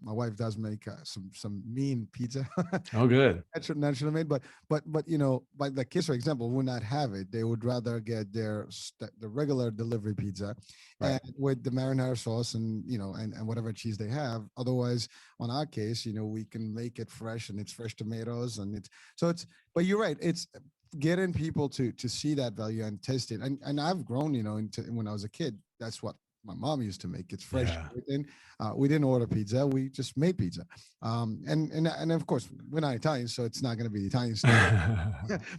My wife does make some mean pizza. Oh, good. Naturally made, but by the kids, for example, would not have it. They would rather get the regular delivery pizza, and with the marinara sauce and and whatever cheese they have. Otherwise, on our case, we can make it fresh, and it's fresh tomatoes, and it's. But you're right. It's getting people to see that value and taste it. And I've grown, into when I was a kid. That's what my mom used to make. It's fresh. Yeah. We didn't order pizza. We just made pizza. And of course we're not Italian, so it's not going to be Italian style.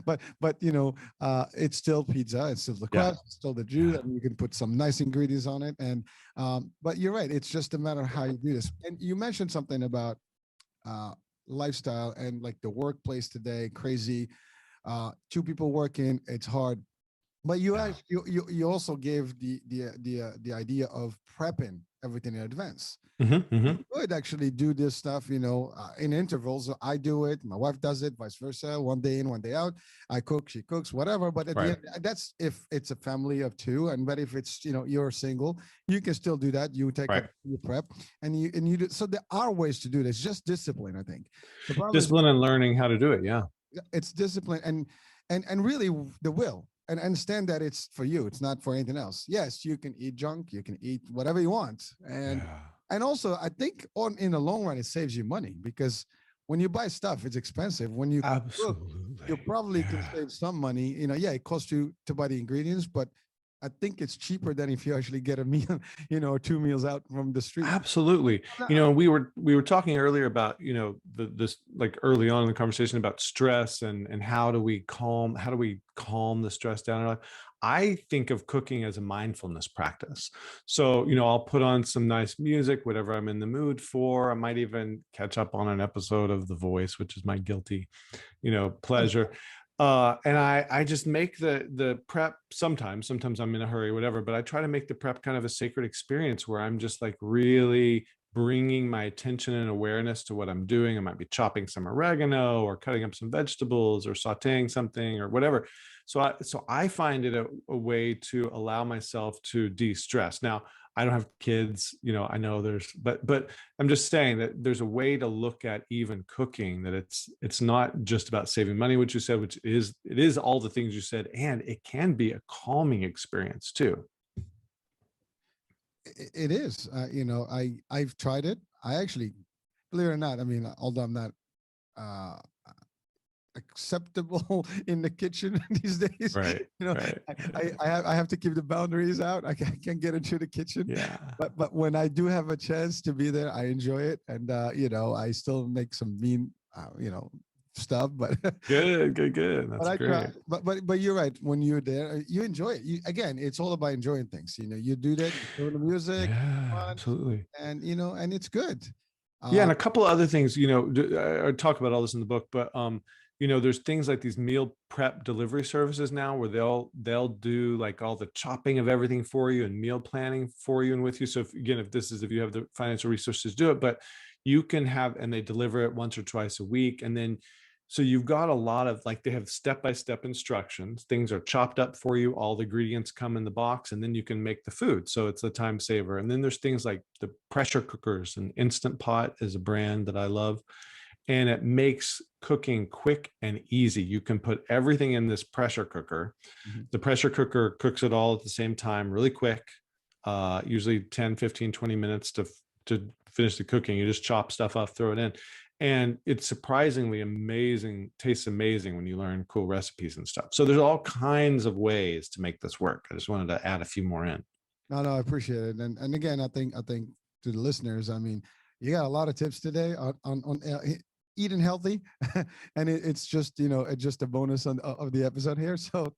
but it's still pizza. It's still the crust. It's still the juice. And you can put some nice ingredients on it. And but you're right. It's just a matter of how you do this. And you mentioned something about lifestyle and like the workplace today. Crazy. Two people working. It's hard. But you also gave the idea of prepping everything in advance. You could actually do this stuff, in intervals. I do it, my wife does it, vice versa. One day in, one day out. I cook, she cooks, whatever. But at the end, that's if it's a family of two. But if it's you're single, you can still do that. You take your prep and you do. So there are ways to do this. Just discipline, I think. Discipline and learning how to do it. Yeah, it's discipline and really the will. And understand that it's for you. It's not for anything else. Yes, you can eat junk. You can eat whatever you want. And also, I think in the long run, it saves you money because when you buy stuff, it's expensive. When you cook, you probably can save some money. It costs you to buy the ingredients, but I think it's cheaper than if you actually get a meal, or two meals out from the street. Absolutely. We were talking earlier about, this like early on in the conversation about stress and how do we calm the stress down. I think of cooking as a mindfulness practice. So, I'll put on some nice music, whatever I'm in the mood for. I might even catch up on an episode of The Voice, which is my guilty, pleasure. And I just make the prep sometimes I'm in a hurry, whatever, but I try to make the prep kind of a sacred experience where I'm just like really bringing my attention and awareness to what I'm doing. I might be chopping some oregano or cutting up some vegetables or sauteing something or whatever. So I find it a way to allow myself to de-stress. Now, I don't have kids, I know but I'm just saying that there's a way to look at even cooking, that it's not just about saving money, which you said, it is all the things you said, and it can be a calming experience too. It is. I've tried it. I actually, believe it or not, I mean, although I'm not uh, acceptable in the kitchen these days, Right. Right. I have to keep the boundaries out. I can't get into the kitchen. Yeah. But when I do have a chance to be there, I enjoy it, and I still make some mean stuff, but Good. That's but I great. try. But you're right. When you're there, you enjoy it. Again, it's all about enjoying things. You do that, you throw the music, Yeah, fun, absolutely. and and it's good. Yeah, Uh, and a couple of other things, I talk about all this in the book, but there's things like these meal prep delivery services now where they'll do like all the chopping of everything for you and meal planning for you and with you. So if you have the financial resources, do it, but you can have, and they deliver it once or twice a week. And then, so you've got a lot of, like, they have step-by-step instructions. Things are chopped up for you. All the ingredients come in the box, and then you can make the food. So it's a time saver. And then there's things like the pressure cookers, and Instant Pot is a brand that I love. And it makes cooking quick and easy. You can put everything in this pressure cooker. Mhm. The pressure cooker cooks it all at the same time, really quick, usually 10, 15, 20 minutes to finish the cooking. You just chop stuff up, throw it in. And it's surprisingly amazing, tastes amazing when you learn cool recipes and stuff. So there's all kinds of ways to make this work. I just wanted to add a few more in. No, I appreciate it. And again, I think to the listeners, I mean, you got a lot of tips today on eating healthy, and it's just it's just a bonus of the episode here. So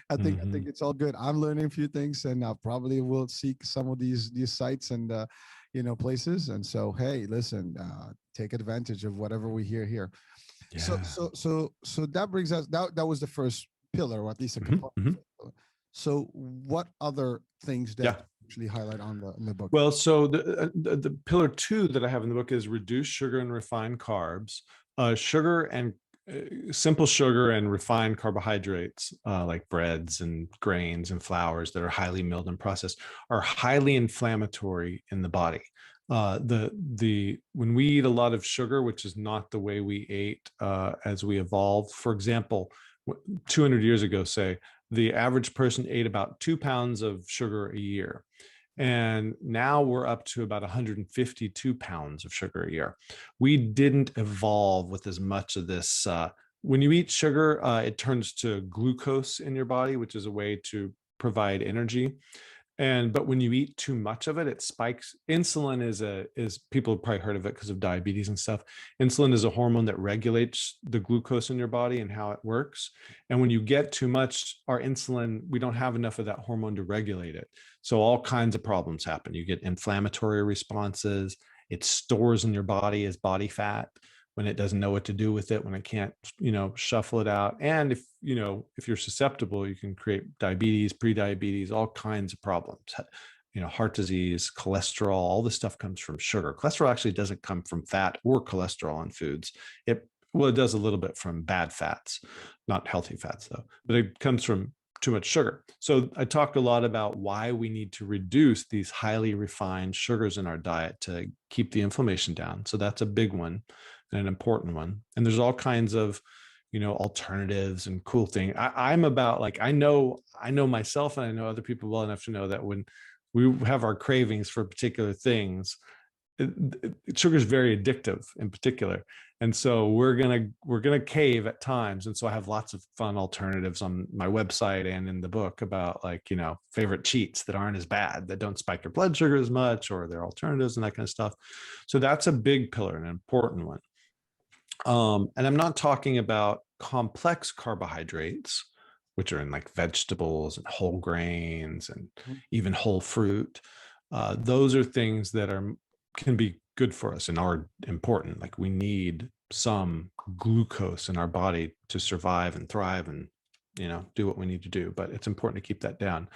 I think it's all good. I'm learning a few things, and I probably will seek some of these sites and places. And so, hey, listen, take advantage of whatever we hear here. Yeah. So that brings us, that was the first pillar, or at least a component. So what other things that actually highlight in the book? Well, so the pillar 2 that I have in the book is reduce sugar and refined carbs. Simple sugar and refined carbohydrates, like breads and grains and flours that are highly milled and processed, are highly inflammatory in the body. When we eat a lot of sugar, which is not the way we ate as we evolved. For example, 200 years ago, say, the average person ate about 2 pounds of sugar a year. And now we're up to about 152 pounds of sugar a year. We didn't evolve with as much of this. When you eat sugar, it turns to glucose in your body, which is a way to provide energy. But when you eat too much of it, it spikes. Insulin is people have probably heard of it because of diabetes and stuff. Insulin is a hormone that regulates the glucose in your body and how it works. And when you get too much, our insulin, we don't have enough of that hormone to regulate it. So all kinds of problems happen. You get inflammatory responses. It stores in your body as body fat when it doesn't know what to do with it, when it can't, shuffle it out. And if you're susceptible, you can create diabetes, pre-diabetes, all kinds of problems, heart disease, cholesterol, all this stuff comes from sugar. Cholesterol actually doesn't come from fat or cholesterol in foods. It does a little bit from bad fats, not healthy fats though, but it comes from too much sugar. So I talk a lot about why we need to reduce these highly refined sugars in our diet to keep the inflammation down. So that's a big one and an important one. And there's all kinds of, alternatives and cool things. I'm about, like, I know myself, and I know other people well enough to know that when we have our cravings for particular things, sugar is very addictive in particular. And so we're gonna cave at times. And so I have lots of fun alternatives on my website and in the book about, like, favorite cheats that aren't as bad, that don't spike your blood sugar as much, or their alternatives and that kind of stuff. So that's a big pillar, an important one. And I'm not talking about complex carbohydrates, which are in like vegetables and whole grains and even whole fruit. Those are things that can be good for us and are important. Like, we need some glucose in our body to survive and thrive and do what we need to do, but it's important to keep that down.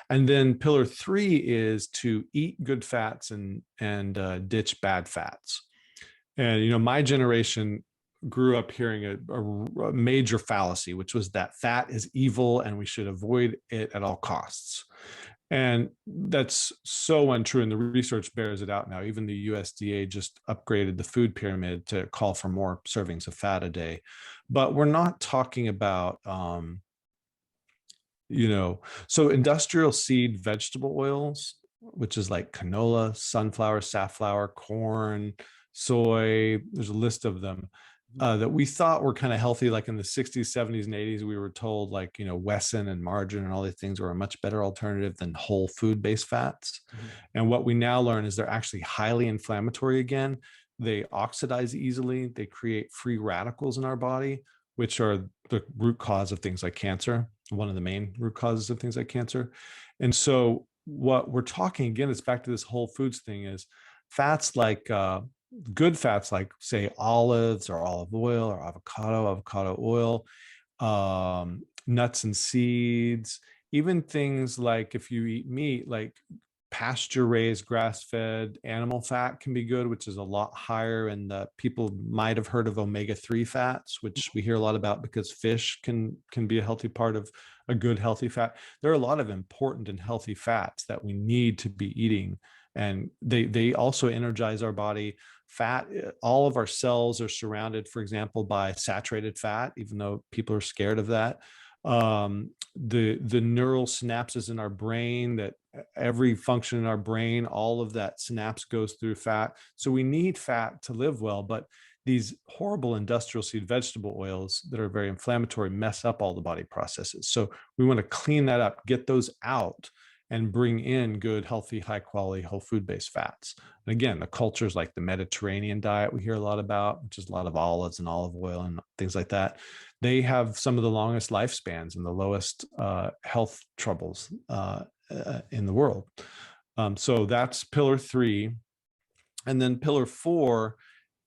And then pillar 3 is to eat good fats and ditch bad fats. And my generation grew up hearing a major fallacy, which was that fat is evil and we should avoid it at all costs. And that's so untrue. And the research bears it out now. Even the USDA just upgraded the food pyramid to call for more servings of fat a day. But we're not talking about, so industrial seed vegetable oils, which is like canola, sunflower, safflower, corn, soy, there's a list of them that we thought were kind of healthy. Like in the 60s, 70s, and 80s, we were told like, Wesson and margarine and all these things were a much better alternative than whole food-based fats. And what we now learn is they're actually highly inflammatory again. They oxidize easily. They create free radicals in our body, which are the root cause of things like cancer, one of the main root causes of things like cancer. And so what we're talking, again, it's back to this whole foods thing, is fats like good fats like, say, olives or olive oil or avocado oil, nuts and seeds, even things like if you eat meat, like pasture raised grass-fed animal fat can be good, which is a lot higher. And people might have heard of omega-3 fats, which we hear a lot about because fish can be a healthy part of a good healthy fat. There are a lot of important and healthy fats that we need to be eating, and they also energize our body. Fat, all of our cells are surrounded, for example, by saturated fat, even though people are scared of that. The neural synapses in our brain, that every function in our brain, all of that synapse goes through fat. So we need fat to live well, but these horrible industrial seed vegetable oils that are very inflammatory mess up all the body processes. So we want to clean that up, get those out, and bring in good, healthy, high quality, whole food based fats. And again, the cultures like the Mediterranean diet we hear a lot about, which is a lot of olives and olive oil and things like that. They have some of the longest lifespans and the lowest health troubles in the world. So that's pillar 3. And then pillar 4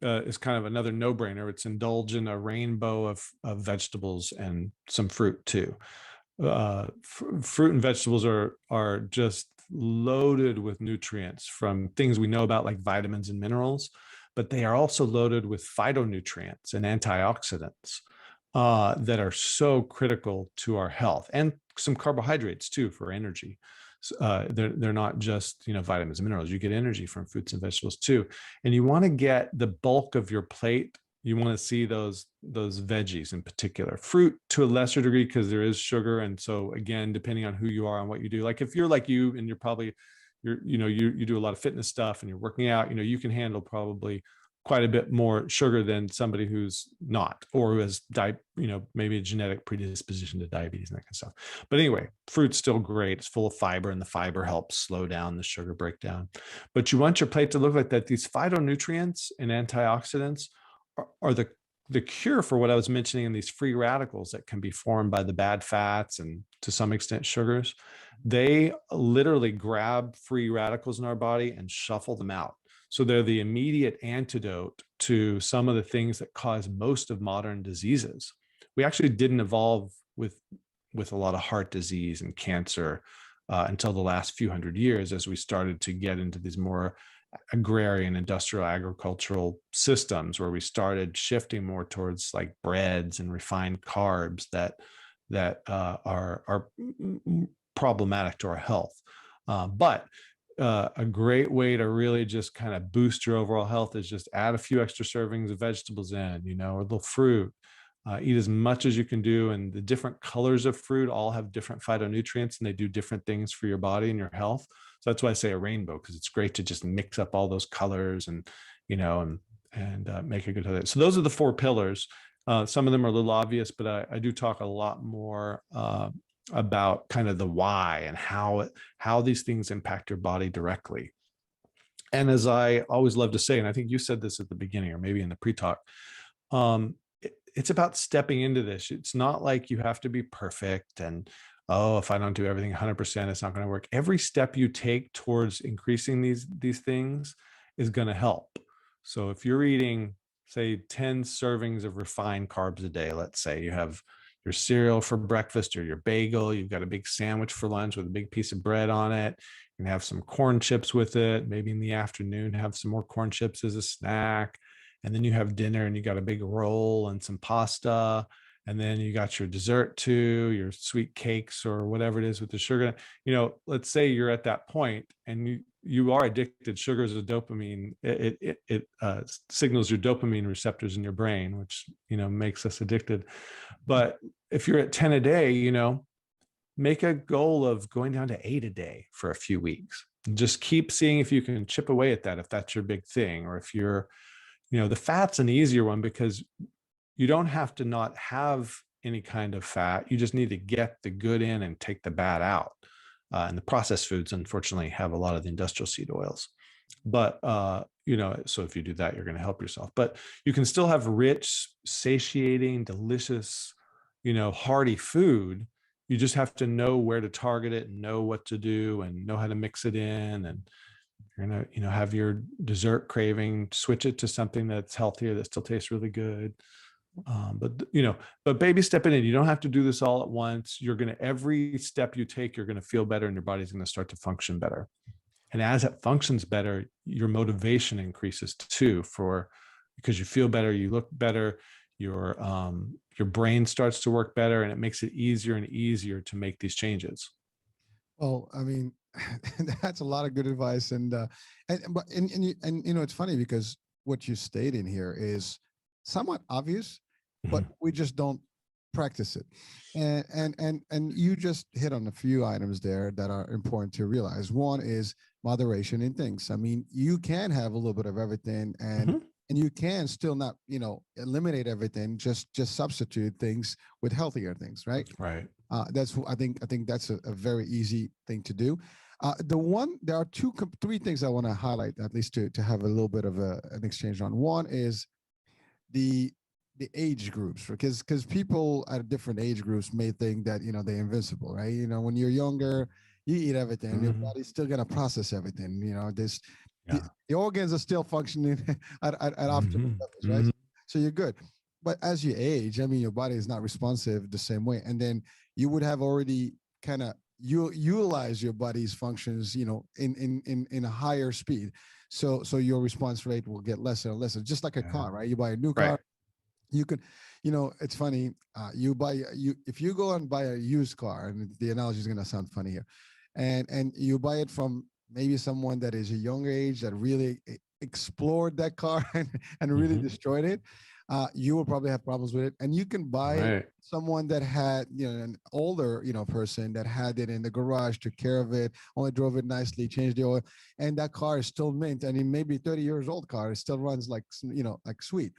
is kind of another no-brainer. It's indulge in a rainbow of vegetables and some fruit too. Fruit and vegetables are just loaded with nutrients from things we know about, like vitamins and minerals, but they are also loaded with phytonutrients and antioxidants that are so critical to our health, and some carbohydrates too for energy. They're not just vitamins and minerals. You get energy from fruits and vegetables too, and you want to get the bulk of your plate. You want to see those veggies in particular. Fruit to a lesser degree because there is sugar, and so again, depending on who you are and what you do. Like if you're like you and you're probably you do a lot of fitness stuff and you're working out, you can handle probably quite a bit more sugar than somebody who's not, or who has maybe a genetic predisposition to diabetes and that kind of stuff. But anyway, fruit's still great. It's full of fiber, and the fiber helps slow down the sugar breakdown. But you want your plate to look like that. These phytonutrients and antioxidants are the cure for what I was mentioning in these free radicals that can be formed by the bad fats and to some extent sugars. They literally grab free radicals in our body and shuffle them out. So they're the immediate antidote to some of the things that cause most of modern diseases. We actually didn't evolve with a lot of heart disease and cancer until the last few hundred years, as we started to get into these more agrarian, industrial, agricultural systems, where we started shifting more towards like breads and refined carbs that are problematic to our health. But a great way to really just kind of boost your overall health is just add a few extra servings of vegetables in, or a little fruit. Eat as much as you can do. And the different colors of fruit all have different phytonutrients, and they do different things for your body and your health. So that's why I say a rainbow, because it's great to just mix up all those colors and make a good health. So those are the 4 pillars. Some of them are a little obvious, but I do talk a lot more about kind of the why and how these things impact your body directly. And as I always love to say, and I think you said this at the beginning or maybe in the pre-talk, it's about stepping into this. It's not like you have to be perfect and, oh, if I don't do everything 100%, it's not going to work. Every step you take towards increasing these things is going to help. So if you're eating, say, 10 servings of refined carbs a day, let's say you have your cereal for breakfast or your bagel, you've got a big sandwich for lunch with a big piece of bread on it, you can have some corn chips with it, maybe in the afternoon have some more corn chips as a snack, and then you have dinner and you got a big roll and some pasta, and then you got your dessert too, your sweet cakes or whatever it is with the sugar. Let's say you're at that point and you are addicted. Sugar is a dopamine. It signals your dopamine receptors in your brain, which makes us addicted. But if you're at 10 a day, make a goal of going down to 8 a day for a few weeks. And just keep seeing if you can chip away at that, if that's your big thing, or if you're, the fat's an easier one because you don't have to not have any kind of fat. You just need to get the good in and take the bad out. And the processed foods, unfortunately, have a lot of the industrial seed oils. But, so if you do that, you're going to help yourself. But you can still have rich, satiating, delicious, hearty food. You just have to know where to target it and know what to do and know how to mix it in. And you're going to, have your dessert craving, switch it to something that's healthier, that still tastes really good. But baby step in. You don't have to do this all at once. Every step you take, you're going to feel better and your body's going to start to function better. And as it functions better, your motivation increases too, because you feel better, you look better, your brain starts to work better, and it makes it easier and easier to make these changes. Well, I mean, that's a lot of good advice. And it's funny because what you state in here is somewhat obvious, but we just don't practice it. And you just hit on a few items there that are important to realize. One is moderation in things. I mean, you can have a little bit of everything, and you can still not, eliminate everything. Just substitute things with healthier things, right? Right. I think that's a very easy thing to do. There are three things I want to highlight, at least to have a little bit of an exchange on. One is the age groups, because people at different age groups may think that they're invincible, right? When you're younger, you eat everything, your body's still gonna process everything. The organs are still functioning at optimal levels, right? So you're good. But as you age, I mean, your body is not responsive the same way, and then you would have already kind of utilize your body's functions, in a higher speed. So your response rate will get lesser and lesser, just like a car, right? You buy a new car, you can, it's funny. If you go and buy a used car, and the analogy is going to sound funny here, and you buy it from maybe someone that is a younger age that really explored that car and really destroyed it, you will probably have problems with it. And you can buy someone that had, an older, person that had it in the garage, took care of it, only drove it nicely, changed the oil, and that car is still mint. And it may be 30 years old car, it still runs like sweet.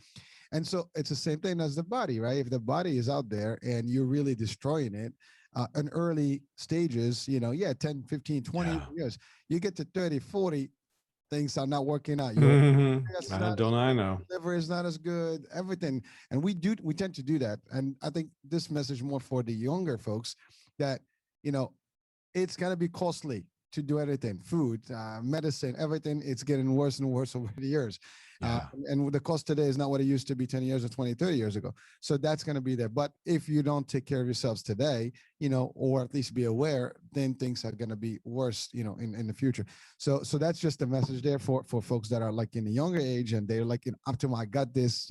And so it's the same thing as the body, right? If the body is out there and you're really destroying it in early stages, 10, 15, 20 years, you get to 30, 40, things are not working out. I know. Liver is not as good, everything. And we tend to do that. And I think this message more for the younger folks that, it's going to be costly to do anything, food, medicine, everything. It's getting worse and worse over the years. And the cost today is not what it used to be 10 years or 20, 30 years ago. So that's going to be there. But if you don't take care of yourselves today, or at least be aware, then things are going to be worse, in the future. So that's just the message there for folks that are like in the younger age and they're like, up to I got this,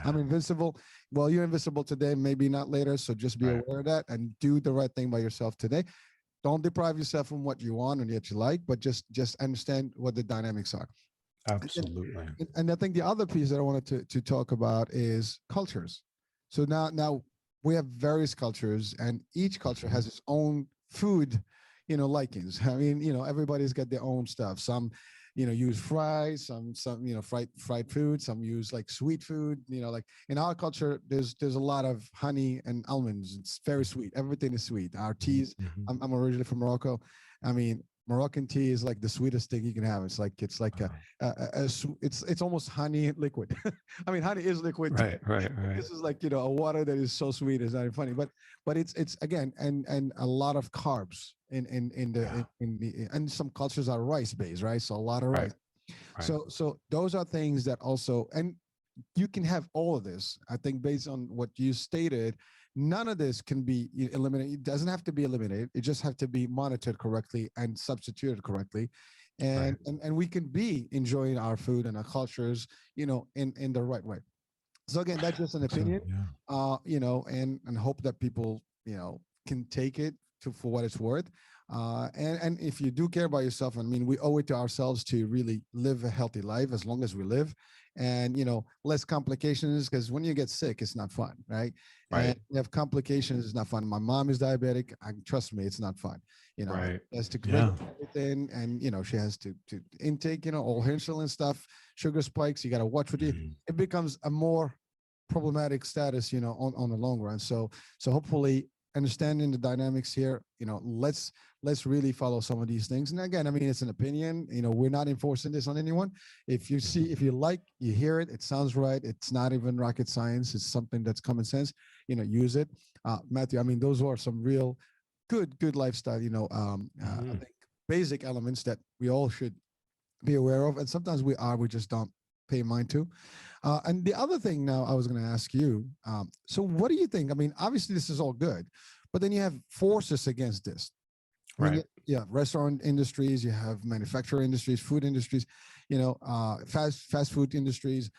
I'm invincible. Well, you're invincible today, maybe not later. So just be aware of that and do the right thing by yourself today. Don't deprive yourself from what you want and what you like, but just understand what the dynamics are. Absolutely. And I think the other piece that I wanted to talk about is cultures. So now we have various cultures, and each culture has its own food, likings. I mean, everybody's got their own stuff. Some, use fries, some, fried food, some use like sweet food, like in our culture, there's a lot of honey and almonds. It's very sweet. Everything is sweet. Our teas, I'm originally from Morocco. I mean, Moroccan tea is like the sweetest thing you can have. It's like it's almost honey liquid. I mean, honey is liquid. Right. This is like a water that is so sweet. It's not even funny, but it's again and a lot of carbs and some cultures are rice based, right? So a lot of rice. So those are things that also, and you can have all of this. I think based on what you stated, none of this can be eliminated. It doesn't have to be eliminated. It just have to be monitored correctly and substituted correctly. And we can be enjoying our food and our cultures, in the right way. So again, that's just an opinion, and hope that people, can take it for what it's worth. And if you do care about yourself, I mean, we owe it to ourselves to really live a healthy life as long as we live, and less complications, because when you get sick, it's not fun, right? And Right. you have complications, it's not fun. My mom is diabetic. Trust me, it's not fun. Right. She has to Yeah. regulate everything, and she has to intake, all her insulin stuff, sugar spikes. You got to watch what you. Mhm. It becomes a more problematic status, on the long run. So hopefully understanding the dynamics here, let's really follow some of these things. And again, I mean, it's an opinion, we're not enforcing this on anyone. If you like, you hear it, it sounds right. It's not even rocket science. It's something that's common sense, use it. Matthew, I mean, those are some real good lifestyle, I think basic elements that we all should be aware of. And sometimes we just don't pay mind to. And the other thing now I was going to ask you, so what do you think? I mean, obviously this is all good, but then you have forces against this. I mean, Right. yeah, restaurant industries, you have manufacturing industries, food industries, fast food industries,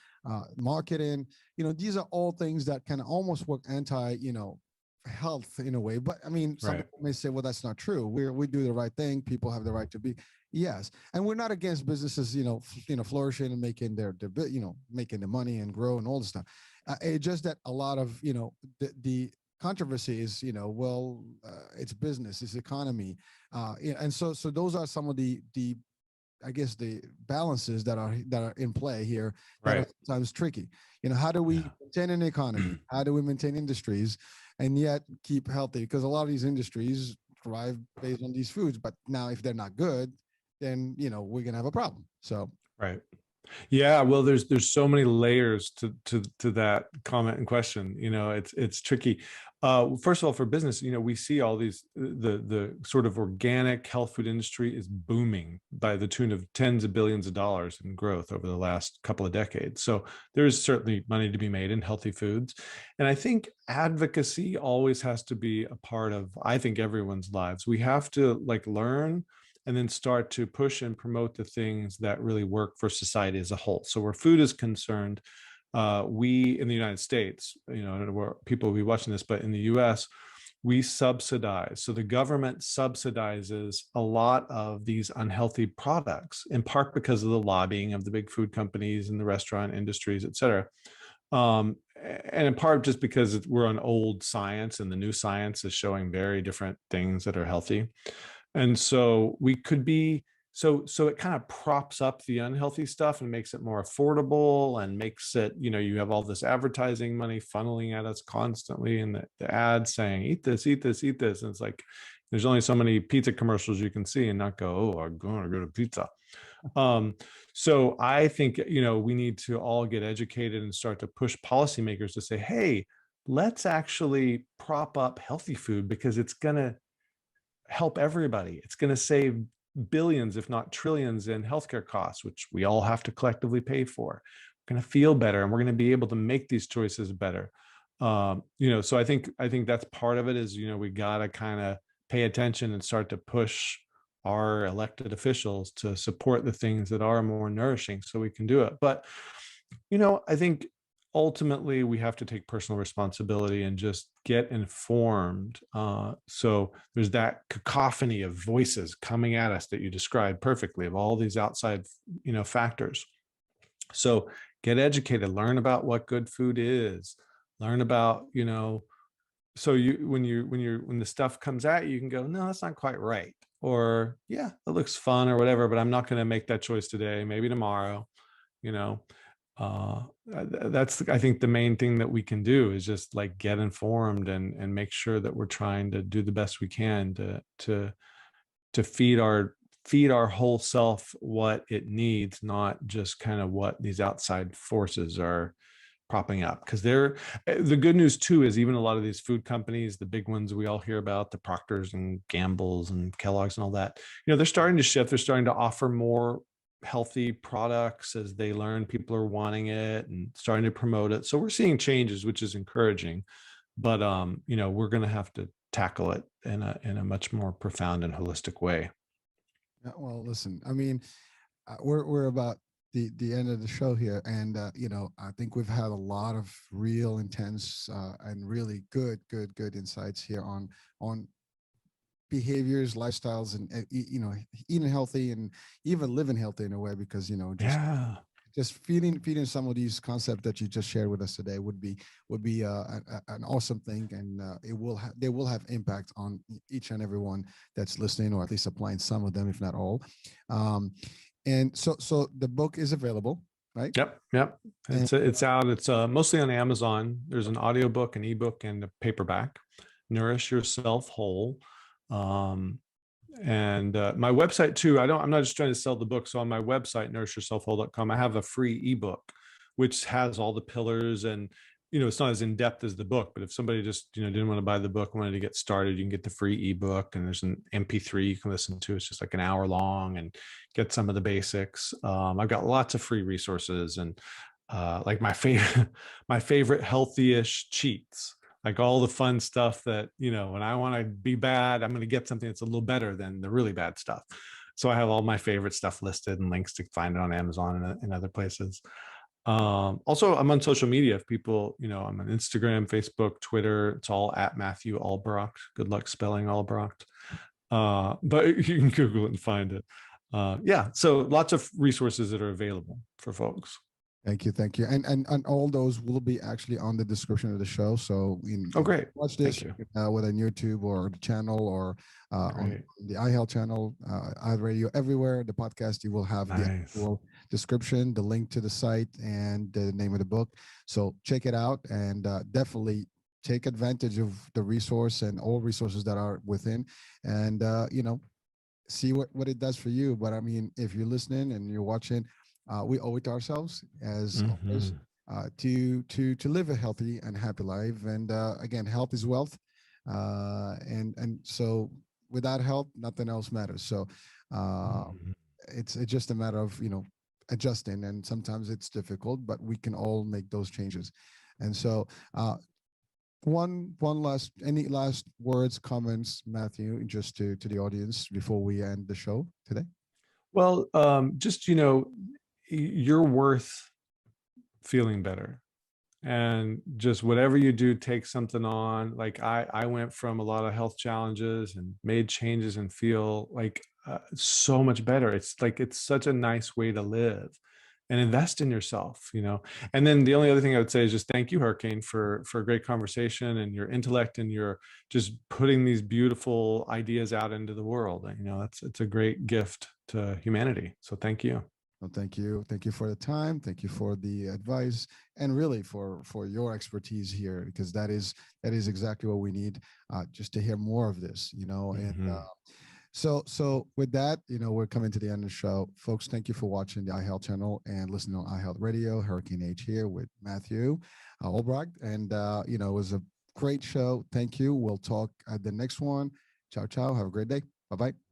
marketing, these are all things that can almost work anti, health in a way. But I mean, some Right. people may say, well, that's not true. We do the right thing. People have the right to be. Yes, and we're not against businesses, flourishing and making making the money and grow and all this stuff. It's just that a lot of, the controversy is, it's business, it's economy, and so those are some of the I guess the balances that are in play here that are Right. sometimes tricky. How do we Yeah. maintain an economy? How do we maintain industries and yet keep healthy? Because a lot of these industries thrive based on these foods, but now if they're not good, then we're gonna have a problem. So Right. Yeah, well, there's so many layers to that comment and question. It's tricky. First of all, for business, we see all these, the sort of organic health food industry is booming by the tune of tens of billions of dollars in growth over the last couple of decades. So there's certainly money to be made in healthy foods, and I think advocacy always has to be a part of, I think, everyone's lives. We have to learn and then start to push and promote the things that really work for society as a whole. So where food is concerned, we in the United States, I don't know where people will be watching this, but in the US, we subsidize. So the government subsidizes a lot of these unhealthy products, in part because of the lobbying of the big food companies and the restaurant industries, et cetera. And in part just because we're on old science and the new science is showing very different things that are healthy. And so we could be, so it kind of props up the unhealthy stuff and makes it more affordable and makes it, you have all this advertising money funneling at us constantly, and the ads saying, eat this, eat this, eat this. And it's like, there's only so many pizza commercials you can see and not go, oh, I'm going to go to pizza. So I think, we need to all get educated and start to push policymakers to say, hey, let's actually prop up healthy food because it's going to help everybody. It's going to save billions, if not trillions, in healthcare costs, which we all have to collectively pay for. We're going to feel better, and we're going to be able to make these choices better. So I think that's part of it. Is we got to kind of pay attention and start to push our elected officials to support the things that are more nourishing, so we can do it. But I think ultimately we have to take personal responsibility and just get informed. So there's that cacophony of voices coming at us that you described perfectly, of all these outside, factors. So get educated, learn about what good food is, learn about, so when the stuff comes at you, you can go, no, that's not quite right. Or yeah, it looks fun or whatever, but I'm not going to make that choice today, maybe tomorrow, you know. That's, I think, the main thing that we can do is just get informed and make sure that we're trying to do the best we can to feed our whole self what it needs, not just kind of what these outside forces are propping up. Because the good news too is even a lot of these food companies, the big ones we all hear about, the Procters and Gambles and Kellogg's and all that, they're starting to shift. They're starting to offer more healthy products as they learn people are wanting it and starting to promote it. So we're seeing changes, which is encouraging. But we're going to have to tackle it in a much more profound and holistic way. well, listen, I mean, we're about the end of the show here, and I think we've had a lot of real intense and really good insights here on behaviors, lifestyles, and eating healthy and even living healthy in a way, because Yeah. just feeding some of these concepts that you just shared with us today would be an awesome thing, and they will have impact on each and everyone that's listening, or at least applying some of them, if not all. And so the book is available, right? Yep. And It's out. It's mostly on Amazon. There's an audiobook, an ebook, and a paperback. Nourish Yourself Whole. And my website too. I'm not just trying to sell the book. So on my website, nourishyourselfwhole.com, I have a free ebook, which has all the pillars, and it's not as in depth as the book, but if somebody just didn't want to buy the book, wanted to get started, you can get the free ebook, and there's an MP3 you can listen to. It's just like an hour long, and get some of the basics. I've got lots of free resources, and like my favorite healthy-ish cheats, like all the fun stuff that, when I want to be bad, I'm going to get something that's a little better than the really bad stuff. So I have all my favorite stuff listed and links to find it on Amazon and other places. Also, I'm on social media. If people, I'm on Instagram, Facebook, Twitter. It's all at Mathew Albracht. Good luck spelling Albracht. But you can Google it and find it. Yeah. So lots of resources that are available for folks. Thank you. And all those will be actually on the description of the show. So Great. Watch this whether on YouTube or the channel, or on the iHealth channel, iRadio, everywhere. The podcast, you will have the actual description, the link to the site, and the name of the book. So check it out, and definitely take advantage of the resource and all resources that are within, and see what it does for you. But I mean, if you're listening and you're watching, we owe it to ourselves as always, to live a healthy and happy life. And again, health is wealth, and so without health, nothing else matters. So it's just a matter of adjusting, and sometimes it's difficult, but we can all make those changes. And so any last words, comments, Mathew, just to the audience before we end the show today? Well, just you're worth feeling better, and just whatever you do, take something on. Like I went from a lot of health challenges and made changes and feel like so much better. It's like, it's such a nice way to live, and invest in yourself, And then the only other thing I would say is just thank you, Hurricane, for a great conversation, and your intellect, and your just putting these beautiful ideas out into the world. It's a great gift to humanity. So thank you. Well, thank you for the time. Thank you for the advice, and really for your expertise here, because that is exactly what we need, just to hear more of this, and so with that, we're coming to the end of the show, folks. Thank you for watching the iHealth channel and listening on iHealth Radio. Hurricane H here with Mathew Albracht, and it was a great show. Thank you. We'll talk at the next one. Ciao. Have a great day. Bye-bye.